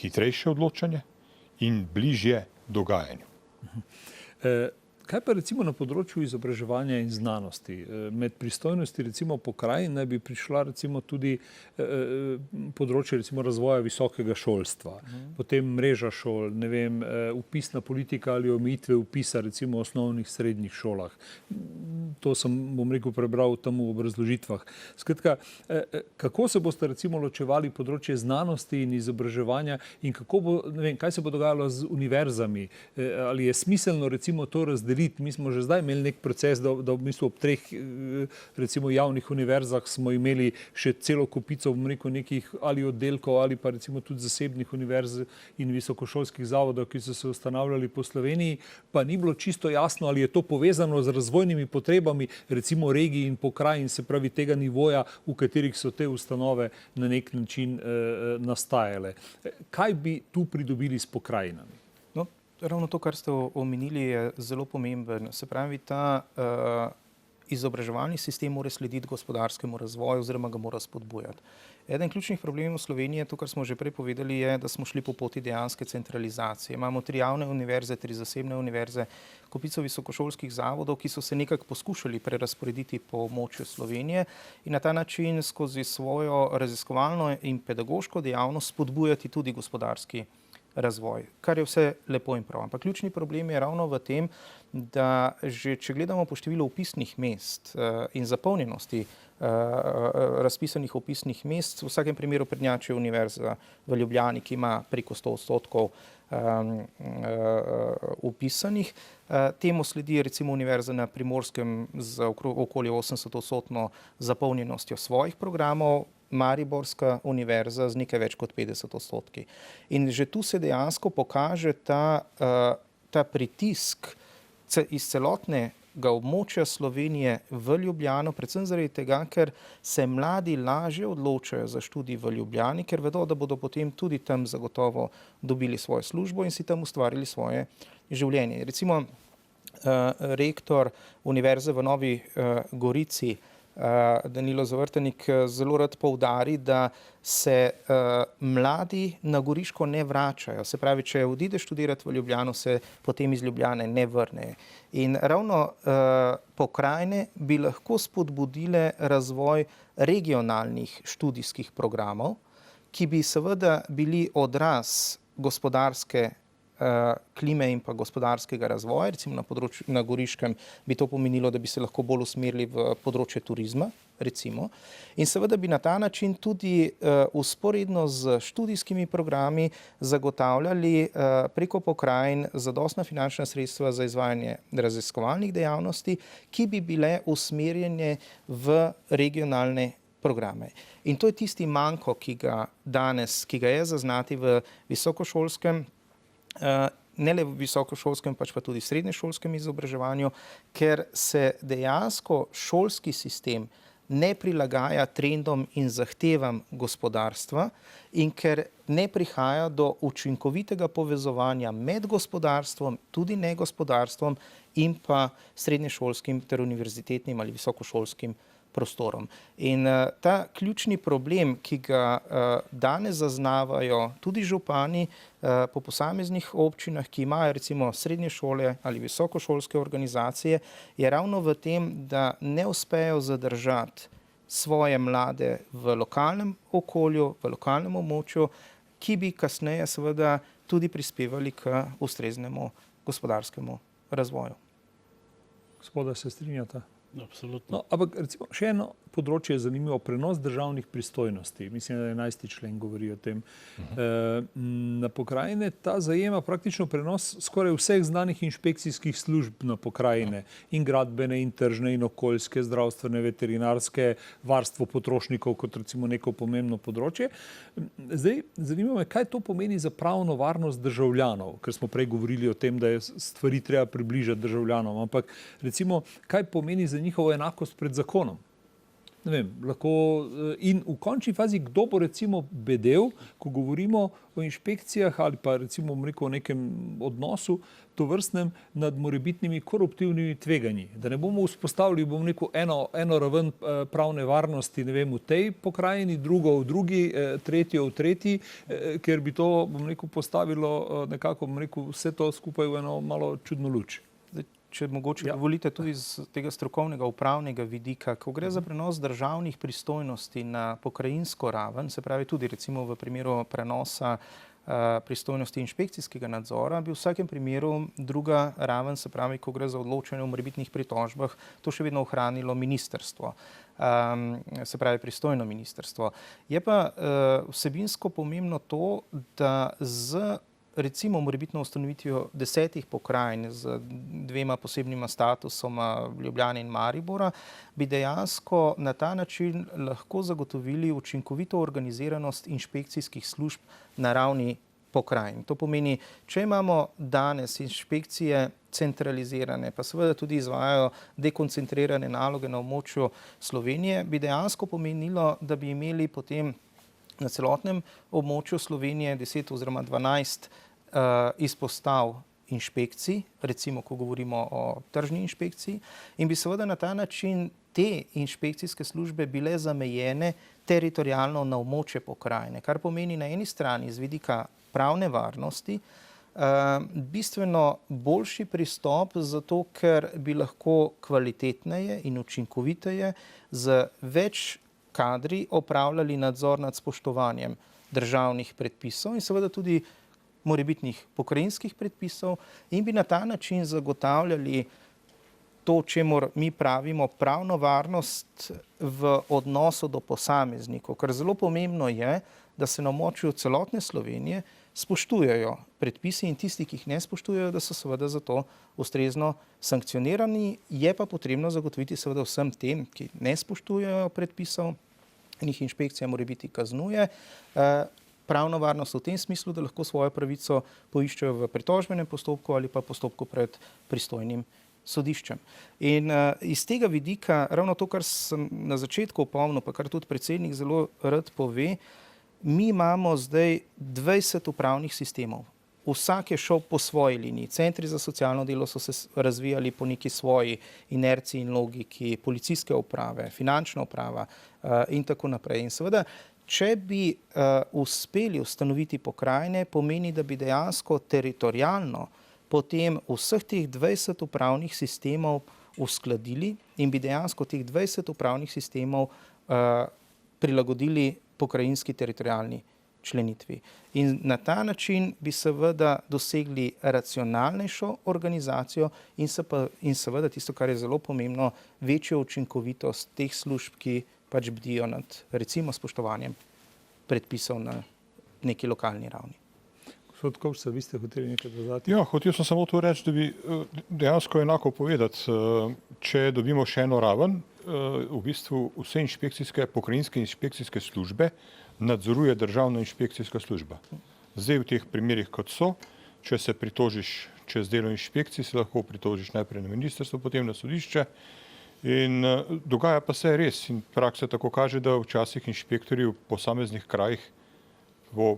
hitrejše odločanje in bližje dogajanju. Kaj pa recimo na področju izobraževanja in znanosti? Med pristojnosti recimo pokrajin naj bi prišla recimo tudi področje recimo razvoja visokega šolstva, potem mreža šol, ne vem, vpisna politika ali omejitve vpisa recimo v osnovnih srednjih šolah. To sem, bom rekel, prebral tam v obrazložitvah. Skratka, kako se boste recimo ločevali področje znanosti in izobraževanja in kako bo, ne vem, kaj se bo dogajalo z univerzami? Ali je smiselno recimo to razdeliti? Mi smo že zdaj imeli nek proces, da v bistvu ob treh recimo javnih univerzah smo imeli še celo kopico, bom rekel, nekih ali oddelkov ali pa recimo tudi zasebnih univerz in visokošolskih zavodov, ki so se ustanavljali po Sloveniji, pa ni bilo čisto jasno, ali je to povezano z razvojnimi potrebami recimo regij in pokrajin, se pravi tega nivoja, v katerih so te ustanove na nek način nastajale. Kaj bi tu pridobili s pokrajinami? Ravno to, kar ste omenili, je zelo pomemben. Se pravi, ta izobraževalni sistem mora slediti gospodarskemu razvoju oziroma ga mora spodbujati. Eden ključnih problemov Slovenije, to, kar smo že prej povedali, je, da smo šli po poti dejanske centralizacije. Imamo 3 javne univerze, 3 zasebne univerze, kopico visokošolskih zavodov, ki so se nekako poskušali prerazporediti po območju Slovenije in na ta način skozi svojo raziskovalno in pedagoško dejavnost spodbujati tudi gospodarski razvoj, kar je vse lepo in prav. Ampak ključni problem je ravno v tem, da že če gledamo po številu vpisnih mest in zapolnjenosti razpisanih vpisnih mest, v vsakem primeru prednjači Univerza v Ljubljani, ki ima preko 100% vpisanih. Temu sledi recimo Univerza na Primorskem z okoli 80% zapolnjenostjo svojih programov, Mariborska univerza z nekaj več kot 50%. In že tu se dejansko pokaže ta pritisk iz celotne celotenega območja Slovenije v Ljubljano, predvsem zaradi tega, ker se mladi lažje odločajo za študij v Ljubljani, ker vedo, da bodo potem tudi tam zagotovo dobili svojo službo in si tam ustvarili svoje življenje. Recimo rektor Univerze v Novi Gorici, Danilo Zavrtanik, zelo rad poudari, da se mladi na Goriško ne vračajo. Se pravi, če odideš študirati v Ljubljano, se potem iz Ljubljane ne vrnejo. In ravno pokrajine bi lahko spodbudile razvoj regionalnih študijskih programov, ki bi seveda bili odraz gospodarske klime in pa gospodarskega razvoja. Recimo na Goriškem bi to pomenilo, da bi se lahko bolj usmerili v področje turizma, recimo. In seveda bi na ta način tudi vzporedno z študijskimi programi zagotavljali preko pokrajin zadostna finančna sredstva za izvajanje raziskovalnih dejavnosti, ki bi bile usmerjene v regionalne programe. In to je tisti manko, ki ga je zaznati v visokošolskem, ne le v visokošolskem, pač pa tudi srednješolskem izobraževanju, ker se dejansko šolski sistem ne prilagaja trendom in zahtevam gospodarstva in ker ne prihaja do učinkovitega povezovanja med gospodarstvom, tudi negospodarstvom in pa srednješolskim ter univerzitetnim ali visokošolskim prostorom. In ta ključni problem, ki ga danes zaznavajo tudi župani po posameznih občinah, ki imajo recimo srednje šole ali visokošolske organizacije, je ravno v tem, da ne uspejo zadržati svoje mlade v lokalnem okolju, v lokalnem območju, ki bi kasneje seveda tudi prispevali k ustreznemu gospodarskemu razvoju. Gospoda, se strinjata? Absolutno. No, ampak recimo še eno področje je zanimivo, prenos državnih pristojnosti. Mislim, da 11. člen govori o tem. Na pokrajine ta zajema praktično prenos skoraj vseh znanih inšpekcijskih služb na pokrajine. In gradbene, in tržne, in okoljske, zdravstvene, veterinarske, varstvo potrošnikov kot recimo neko pomembno področje. Zdaj, zanimivo me, kaj to pomeni za pravno varnost državljanov, ker smo prej govorili o tem, da je stvari treba približati državljanom, ampak recimo, kaj pomeni za njihovo enakost pred zakonom? Ne vem, lahko in v končni fazi, kdo bo recimo bedel, ko govorimo o inšpekcijah ali pa recimo o nekem odnosu tovrstnem nad morebitnimi koruptivnimi tveganji. Da ne bomo vzpostavili eno raven pravne varnosti, ne vem, v tej pokrajini, drugo v drugi, tretjo v tretji, ker bi to, postavilo nekako, vse to skupaj v eno malo čudno luč. Če mogoče dovolite tudi z tega strokovnega upravnega vidika, ko gre za prenos državnih pristojnosti na pokrajinsko raven, se pravi tudi recimo v primeru prenosa pristojnosti inšpekcijskega nadzora, bi v vsakem primeru druga raven, se pravi, ko gre za odločanje o morebitnih pritožbah, to še vedno ohranilo ministrstvo, se pravi pristojno ministrstvo. Je pa vsebinsko pomembno to, da z recimo morebitno ustanovitvijo 10 pokrajin z 2 posebnima statusoma Ljubljane in Maribora, bi dejansko na ta način lahko zagotovili učinkovito organiziranost inšpekcijskih služb na ravni pokrajin. To pomeni, če imamo danes inšpekcije centralizirane, pa seveda tudi izvajajo dekoncentrirane naloge na območju Slovenije, bi dejansko pomenilo, da bi imeli potem na celotnem območju Slovenije 10 oziroma 12 izpostav inšpekcij, recimo, ko govorimo o tržni inšpekciji, in bi seveda na ta način te inšpekcijske službe bile zamejene teritorialno na območje pokrajine, kar pomeni na eni strani z vidika pravne varnosti bistveno boljši pristop, zato ker bi lahko kvalitetneje in učinkoviteje z več kadri opravljali nadzor nad spoštovanjem državnih predpisov in seveda tudi morebitnih pokrajinskih predpisov in bi na ta način zagotavljali to, čemur mi pravimo pravno varnost v odnosu do posameznikov. Ker zelo pomembno je, da se na območju celotne Slovenije spoštujejo predpisi in tisti, ki jih ne spoštujejo, da so seveda za to ustrezno sankcionirani. Je pa potrebno zagotoviti seveda vsem tem, ki ne spoštujejo predpisov in jih inšpekcija morebiti kaznuje, pravno varnost v tem smislu, da lahko svojo pravico poiščejo v pritožbenem postopku ali pa postopku pred pristojnim sodiščem. In iz tega vidika, ravno to, kar sem na začetku opomnil, pa kar tudi predsednik zelo rad pove, mi imamo zdaj 20 upravnih sistemov. Vsak je šel po svoji liniji. Centri za socialno delo so se razvijali po neki svoji inerciji in logiki, policijske uprave, finančna uprava in tako naprej. In seveda, če bi uspeli ustanoviti pokrajine, pomeni, da bi dejansko teritorialno potem vseh teh 20 upravnih sistemov uskladili in bi dejansko teh 20 upravnih sistemov prilagodili pokrajinski teritorialni členitvi. In na ta način bi seveda dosegli racionalnejšo organizacijo in seveda tisto, kar je zelo pomembno, večjo učinkovitost teh služb, ki pač bdijo nad recimo spoštovanjem predpisov na neki lokalni ravni. Gospod Kovšca, vi ste hoteli nekaj dodati? Ja, hotel sem samo to reči, da bi dejansko enako povedati, če dobimo še eno raven, v bistvu vse pokrajinske inšpekcijske službe nadzoruje državna inšpekcijska služba. Zdaj v teh primerih, kot so, če se pritožiš čez delo inšpekcij, se lahko pritožiš najprej na ministrstvo, potem na sodišče. In dogaja pa se res in praksa tako kaže, da včasih inšpektorji v posameznih krajih po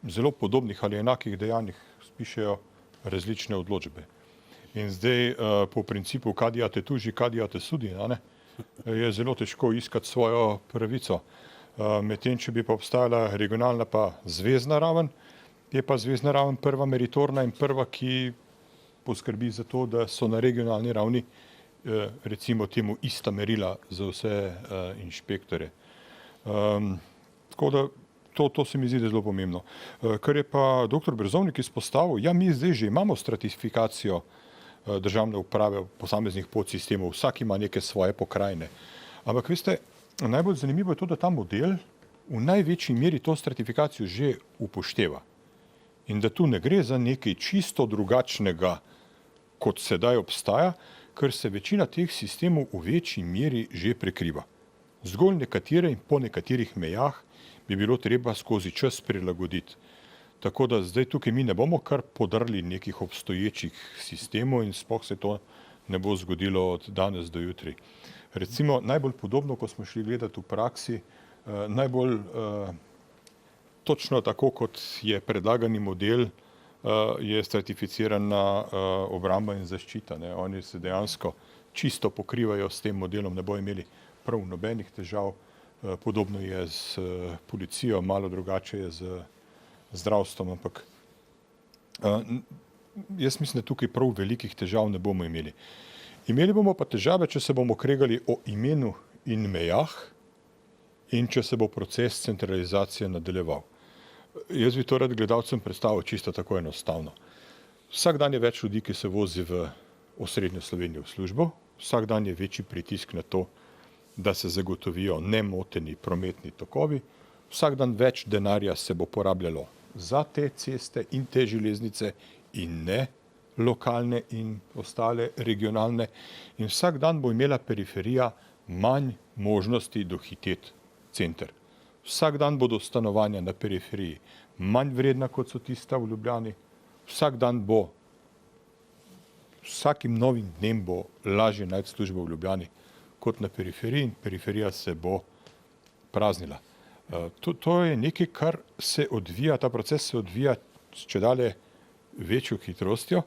zelo podobnih ali enakih dejanjih spišejo različne odločbe. In zdaj po principu kadija te tuži, kadija te sudi, je zelo težko iskati svojo pravico. Medtem, če bi pa obstajala regionalna pa zvezna raven, je pa zvezna raven prva meritorna in prva, ki poskrbi za to, da so na regionalni ravni recimo temu ista merila za vse inšpektore. Tako da to se mi zdi zelo pomembno. Kar je pa dr. Brezovnik izpostavil, ja, mi zdaj že imamo stratifikacijo državne uprave posameznih podsistemov, vsak ima neke svoje pokrajine. Ampak veste, najbolj zanimivo je to, da ta model v največji meri to stratifikacijo že upošteva. In da tu ne gre za nekaj čisto drugačnega, kot sedaj obstaja, ker se večina teh sistemov v večji meri že prekriva. Zgolj nekatere in po nekaterih mejah bi bilo treba skozi čas prilagoditi. Tako da zdaj tukaj mi ne bomo kar podrli nekih obstoječih sistemov in sploh se to ne bo zgodilo od danes do jutri. Recimo najbolj podobno, ko smo šli gledati v praksi, najbolj točno tako, kot je predlagani model, je stratificirana obramba in zaščita. Oni se dejansko čisto pokrivajo s tem modelom, ne bo imeli prav nobenih težav. Podobno je z policijo, malo drugače je z zdravstvom, ampak jaz mislim, da tukaj prav velikih težav ne bomo imeli. Imeli bomo pa težave, če se bomo kregali o imenu in mejah in če se bo proces centralizacije nadaljeval. Jaz bi to rad gledalcem predstavil čisto tako enostavno. Vsak dan je več ljudi, ki se vozi v osrednjo Slovenijo v službo, vsak dan je večji pritisk na to, da se zagotovijo nemoteni prometni tokovi, vsak dan več denarja se bo porabljalo za te ceste in te železnice in ne lokalne in ostale regionalne. In vsak dan bo imela periferija manj možnosti dohiteti center. Vsak dan bodo stanovanja na periferiji manj vredna, kot so tista v Ljubljani. Vsak dan bo, vsakim novim dnem bo lažje najti službo v Ljubljani kot na periferiji in periferija se bo praznila. To je nekaj, kar se odvija, ta proces se odvija s čedalje večjo hitrostjo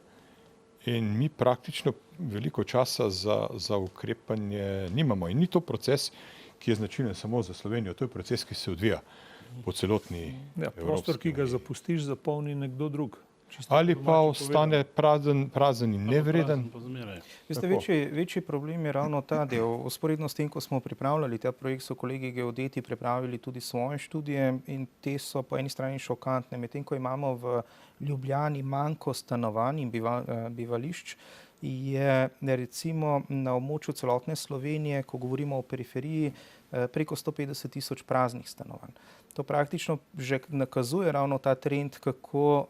in mi praktično veliko časa za ukrepanje nimamo. In ni to proces, ki je značilen samo za Slovenijo, to je proces, ki se odvija po celotni Evropski. Prostor, ki ga zapustiš, zapolni nekdo drug. Ali pa ostane prazen in nevreden. Veste, večji problem je ravno ta del. Vzporedno s tem, ko smo pripravljali ta projekt, so kolegi geodeti pripravili tudi svoje študije in te so po eni strani šokantne. Medtem ko imamo v Ljubljani manjko stanovanj in bivališč, je recimo na območju celotne Slovenije, ko govorimo o periferiji, preko 150.000 praznih stanovanj. To praktično že nakazuje ravno ta trend, kako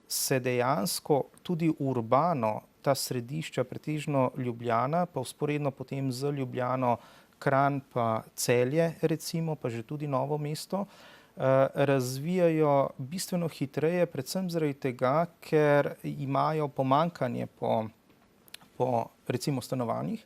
se dejansko tudi urbano ta središča, pretežno Ljubljana, pa vzporedno potem z Ljubljano Kranj pa Celje, recimo, pa že tudi Novo mesto, razvijajo bistveno hitreje, predvsem zaradi tega, ker imajo pomanjkanje po recimo stanovanjih.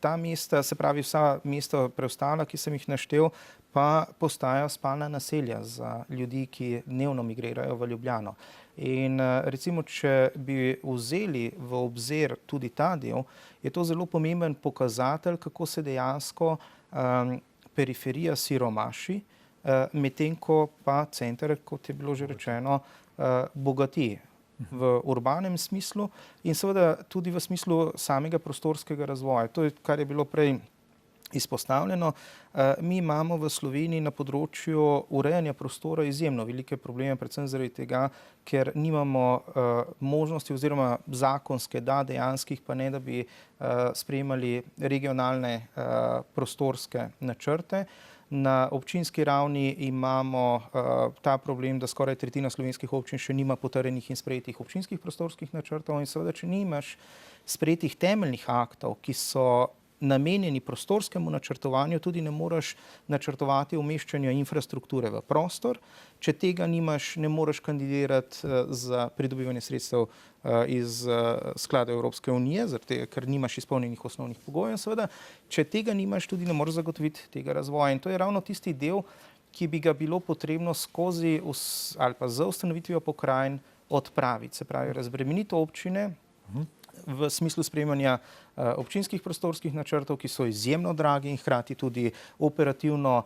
Ta mesta, se pravi vsa mesta preostala, ki sem jih naštel, pa postajajo spalna naselja za ljudi, ki dnevno migrirajo v Ljubljano. In recimo, če bi vzeli v obzir tudi ta del, je to zelo pomemben pokazatelj, kako se dejansko periferija siromaši, medtem ko pa center, kot je bilo že rečeno, bogati v urbanem smislu in seveda tudi v smislu samega prostorskega razvoja. To je, kar je bilo prej izpostavljeno. Mi imamo v Sloveniji na področju urejanja prostora izjemno velike probleme, predvsem zaradi tega, ker nimamo možnosti oziroma zakonske, dejanskih, pa ne, da bi sprejemali regionalne prostorske načrte. Na občinski ravni imamo ta problem, da skoraj tretjina slovenskih občin še nima potrjenih in sprejetih občinskih prostorskih načrtov in seveda, če nimaš sprejetih temeljnih aktov, ki so namenjeni prostorskemu načrtovanju, tudi ne moreš načrtovati umeščanja infrastrukture v prostor. Če tega nimaš, ne moreš kandidirati za pridobivanje sredstev iz sklada Evropske unije, ker nimaš izpolnjenih osnovnih pogojev. Seveda, če tega nimaš, tudi ne moreš zagotoviti tega razvoja. In to je ravno tisti del, ki bi ga bilo potrebno skozi ali pa z ustanovitvijo pokrajin odpraviti. Se pravi, razbremeniti občine v smislu sprejemanja občinskih prostorskih načrtov, ki so izjemno dragi in hkrati tudi operativno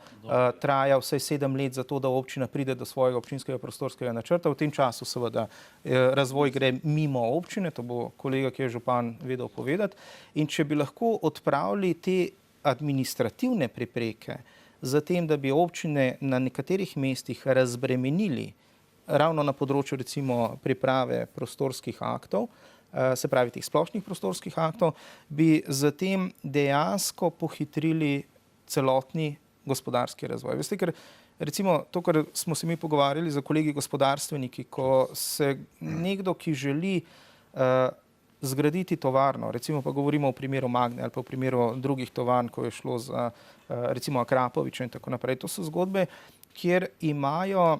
traja vsaj 7 let za to, da občina pride do svojega občinskega prostorskega načrta. V tem času seveda razvoj gre mimo občine, to bo kolega, ki je župan, vedel povedati. In če bi lahko odpravili te administrativne prepreke za tem, da bi občine na nekaterih mestih razbremenili ravno na področju recimo priprave prostorskih aktov, se pravi teh splošnih prostorskih aktov, bi zatem dejansko pohitrili celotni gospodarski razvoj. Veste, ker recimo to, kar smo se mi pogovarjali za kolegi gospodarstveniki, ko se nekdo, ki želi zgraditi tovarno, recimo pa govorimo o primeru Magne ali pa o primeru drugih tovarn, ko je šlo za recimo Akrapoviča in tako naprej. To so zgodbe, kjer imajo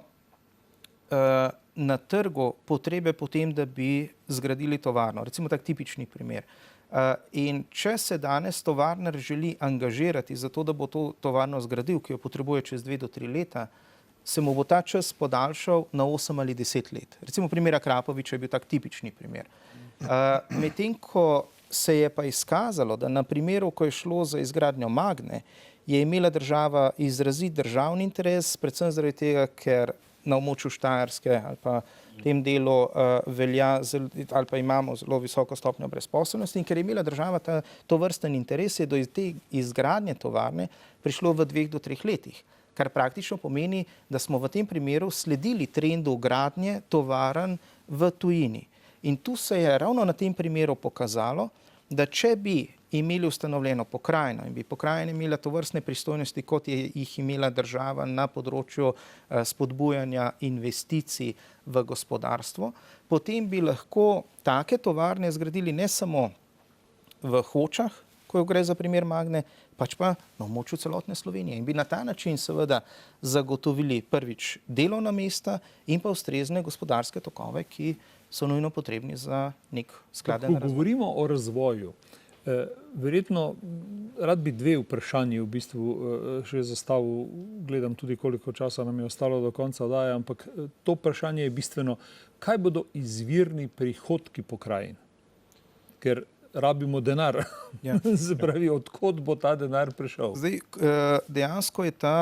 na trgu potrebe potem, da bi zgradili tovarno. Recimo tak tipični primer. In če se danes tovarnar želi angažirati za to, da bo to tovarno zgradil, ki jo potrebuje čez 2 do 3 leta, se mu bo ta čas podaljšal na 8 ali 10 let. Recimo primer Akrapoviča je bil tak tipični primer. Medtem ko se je pa izkazalo, da na primeru, ko je šlo za izgradnjo Magne, je imela država izrazit državni interes, predvsem zaradi tega, ker na območju Štajerske ali pa tem delu velja ali pa imamo zelo visoko stopnjo brezposelnosti in ker je imela država to vrsten interes, je do te izgradnje tovarne prišlo v 2 do 3 letih, kar praktično pomeni, da smo v tem primeru sledili trendu gradnje tovarn v tujini. In tu se je ravno na tem primeru pokazalo, da če bi imeli ustanovljeno pokrajino in bi pokrajina imela tovrstne pristojnosti, kot je jih imela država na področju spodbujanja investicij v gospodarstvo, potem bi lahko take tovarne zgradili ne samo v Hočah, ko gre za primer Magne, pač pa na območju celotne Slovenije. In bi na ta način seveda zagotovili prvič delovna mesta in pa ustrezne gospodarske tokove, ki so nujno potrebni za nek skladen razvoj. Ko govorimo o razvoju, verjetno rad bi 2 vprašanji v bistvu še zastavil, gledam tudi koliko časa nam je ostalo do konca oddaje, ampak to vprašanje je bistveno, kaj bodo izvirni prihodki pokrajin? Ker rabimo denar, se pravi, odkot bo ta denar prišel? Zdaj, dejansko je ta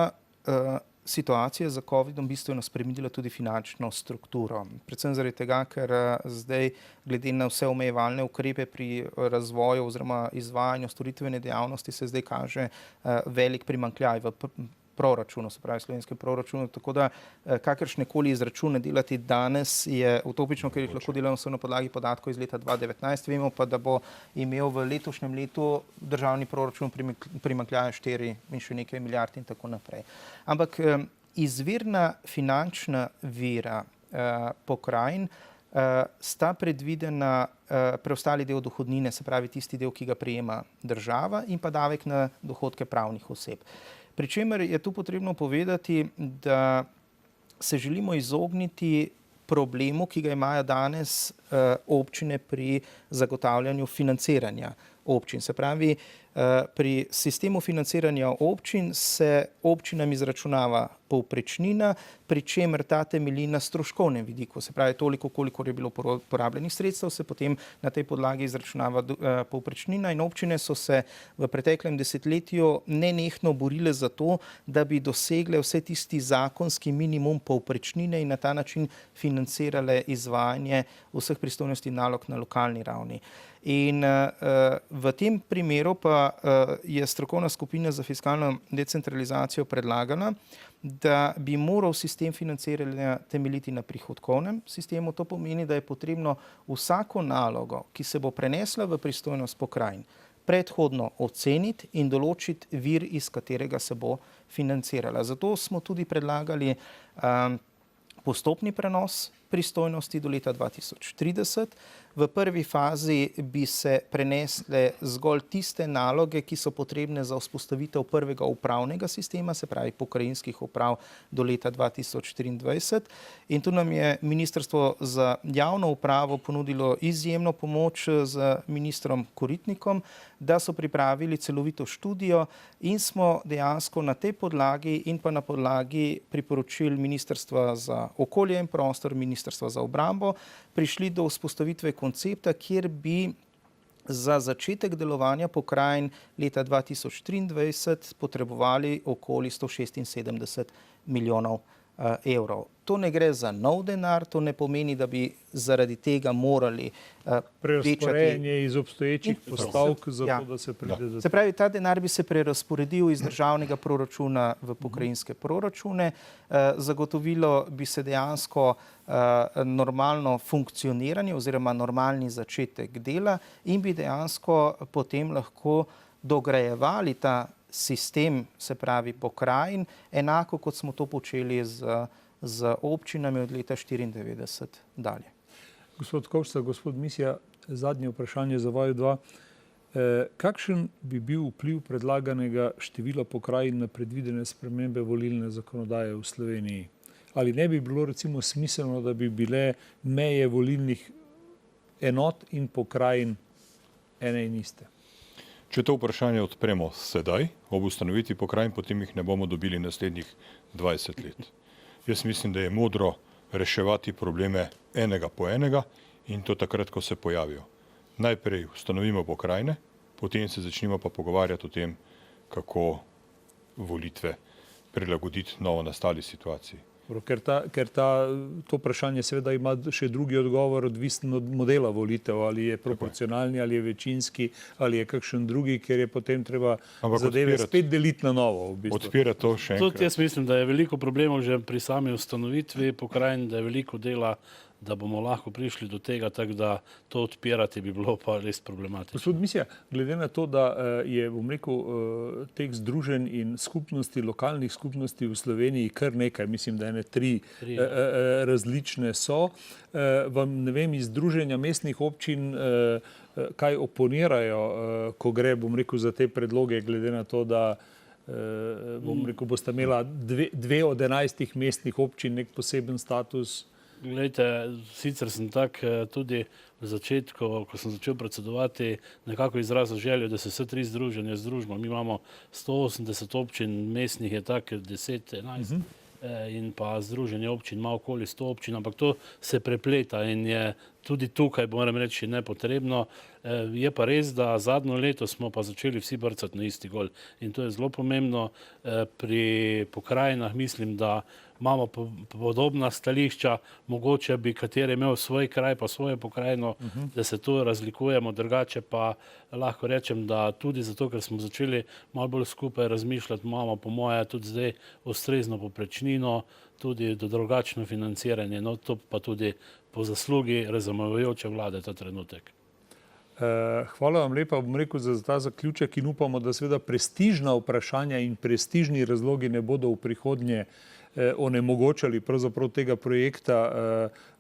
situacija za COVID-om bistveno spremenila tudi finančno strukturo. Predvsem zaradi tega, ker zdaj glede na vse omejevalne ukrepe pri razvoju oziroma izvajanju storitvene dejavnosti se zdaj kaže velik primanjkljaj v proračunu, se pravi slovenskem proračunu, tako da kakršnekoli izračune delati danes je utopično, ker jih lahko delamo samo na podlagi podatkov iz leta 2019, vemo pa, da bo imel v letošnjem letu državni proračun primanjkljaja 4 in še nekaj milijard in tako naprej. Ampak izvirna finančna vira pokrajin sta predvidena preostali del dohodnine, se pravi tisti del, ki ga prejema država, in pa davek na dohodke pravnih oseb. Pričemer je tu potrebno povedati, da se želimo izogniti problemu, ki ga imajo danes občine pri zagotavljanju financiranja občin. Se pravi, pri sistemu financiranja občin se občinam izračunava povprečnina, pri čemer ta temelji na stroškovnem vidiku. Se pravi, toliko, koliko je bilo porabljenih sredstev, se potem na tej podlagi izračunava povprečnina in občine so se v preteklem desetletju nenehno borile za to, da bi dosegle vse tisti zakonski minimum povprečnine in na ta način financirale izvajanje vseh pristojnosti nalog na lokalni ravni. In v tem primeru pa je strokovna skupina za fiskalno decentralizacijo predlagala, da bi moral sistem financiranja temeljiti na prihodkovnem sistemu. To pomeni, da je potrebno vsako nalogo, ki se bo prenesla v pristojnost pokrajin, predhodno oceniti in določiti vir, iz katerega se bo financirala. Zato smo tudi predlagali postopni prenos pristojnosti do leta 2030. V prvi fazi bi se prenesle zgolj tiste naloge, ki so potrebne za vzpostavitev prvega upravnega sistema, se pravi pokrajinskih uprav do leta 2023. In tu nam je Ministrstvo za javno upravo ponudilo izjemno pomoč z ministrom Koritnikom, da so pripravili celovito študijo in smo dejansko na tej podlagi in pa na podlagi priporočil Ministrstva za okolje in prostor, Ministrstva za obrambo, prišli do vzpostavitve koncepta, kjer bi za začetek delovanja pokrajin leta 2023 potrebovali okoli 176 milijonov evrov. To ne gre za nov denar, to ne pomeni, da bi zaradi tega morali prerazporejanje iz obstoječih postavk, zato da se pride do... Se pravi, ta denar bi se prerazporedil iz državnega proračuna v pokrajinske proračune, zagotovilo bi se dejansko normalno funkcioniranje oziroma normalni začetek dela in bi dejansko potem lahko dograjevali ta sistem, se pravi pokrajin, enako kot smo to počeli z občinami od leta 1994 dalje. Gospod Kovšca, gospod Misja, zadnje vprašanje za vaju dva. Kakšen bi bil vpliv predlaganega števila pokrajin na predvidene spremembe volilne zakonodaje v Sloveniji? Ali ne bi bilo recimo smiselno, da bi bile meje volilnih enot in pokrajin ene in iste? Če to vprašanje odpremo sedaj, ob ustanovitvi pokrajin, potem jih ne bomo dobili naslednjih 20 let. Jaz mislim, da je modro reševati probleme enega po enega in to takrat, ko se pojavijo. Najprej ustanovimo pokrajine, potem se začnemo pa pogovarjati o tem, kako volitve prilagoditi novo nastali situaciji. Ker to vprašanje seveda ima še drugi odgovor, odvisen od modela volitev, ali je proporcionalni, ali je večinski, ali je kakšen drugi, ker je potem treba zadeve spet deliti na novo. V bistvu. Odpira to še enkrat. Tudi jaz mislim, da je veliko problemov že pri sami ustanovitvi pokrajin, da je veliko dela, da bomo lahko prišli do tega, tako da to odpirati bi bilo pa res problematično. Gospod Misja, glede na to, da je, bom rekel, teh združenj in skupnosti, lokalnih skupnosti v Sloveniji kar nekaj, mislim, da ene tri različne so, vam, ne vem, iz združenja mestnih občin kaj oponirajo, ko gre, bom rekel, za te predloge, glede na to, da bom rekel, boste imela dve od 11 mestnih občin nek poseben status? Glejte, sicer sem tak tudi v začetku, ko sem začel predsedovati, nekako izrazil željo, da se vse tri združenja združimo. Mi imamo 180 občin, mestnih je tak 10, 11 in pa združenje občin ima okoli 100 občin, ampak to se prepleta in je tudi tukaj, moram reči, nepotrebno. Je pa res, da zadnjo leto smo pa začeli vsi brcati na isti gol in to je zelo pomembno. Pri pokrajinah mislim, da imamo podobna stališča, mogoče bi kateri imel svoj kraj pa svojo pokrajino, da se tu razlikujemo, drugače pa lahko rečem, da tudi zato, ker smo začeli malo bolj skupaj razmišljati, imamo po moje tudi zdaj ustrezno povprečnino, tudi do drugačno financiranje, no to pa tudi po zaslugi razumevajoče vlade ta trenutek. Hvala vam lepa, bom rekel, za ta zaključek in upamo, da seveda prestižna vprašanja in prestižni razlogi ne bodo v prihodnje onemogočali pravzaprav tega projekta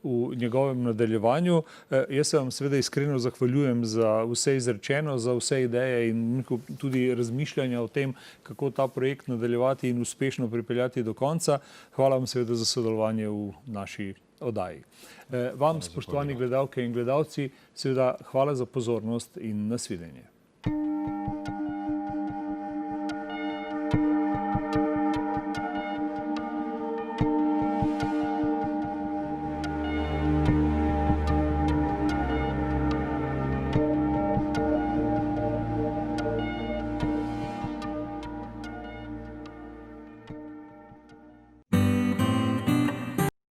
v njegovem nadaljevanju. Jaz se vam seveda iskreno zahvaljujem za vse izrečeno, za vse ideje in tudi razmišljanja o tem, kako ta projekt nadaljevati in uspešno pripeljati do konca. Hvala vam seveda za sodelovanje v naši oddaji. Vam, spoštovani gledalke in gledalci, seveda hvala za pozornost in nasvidenje.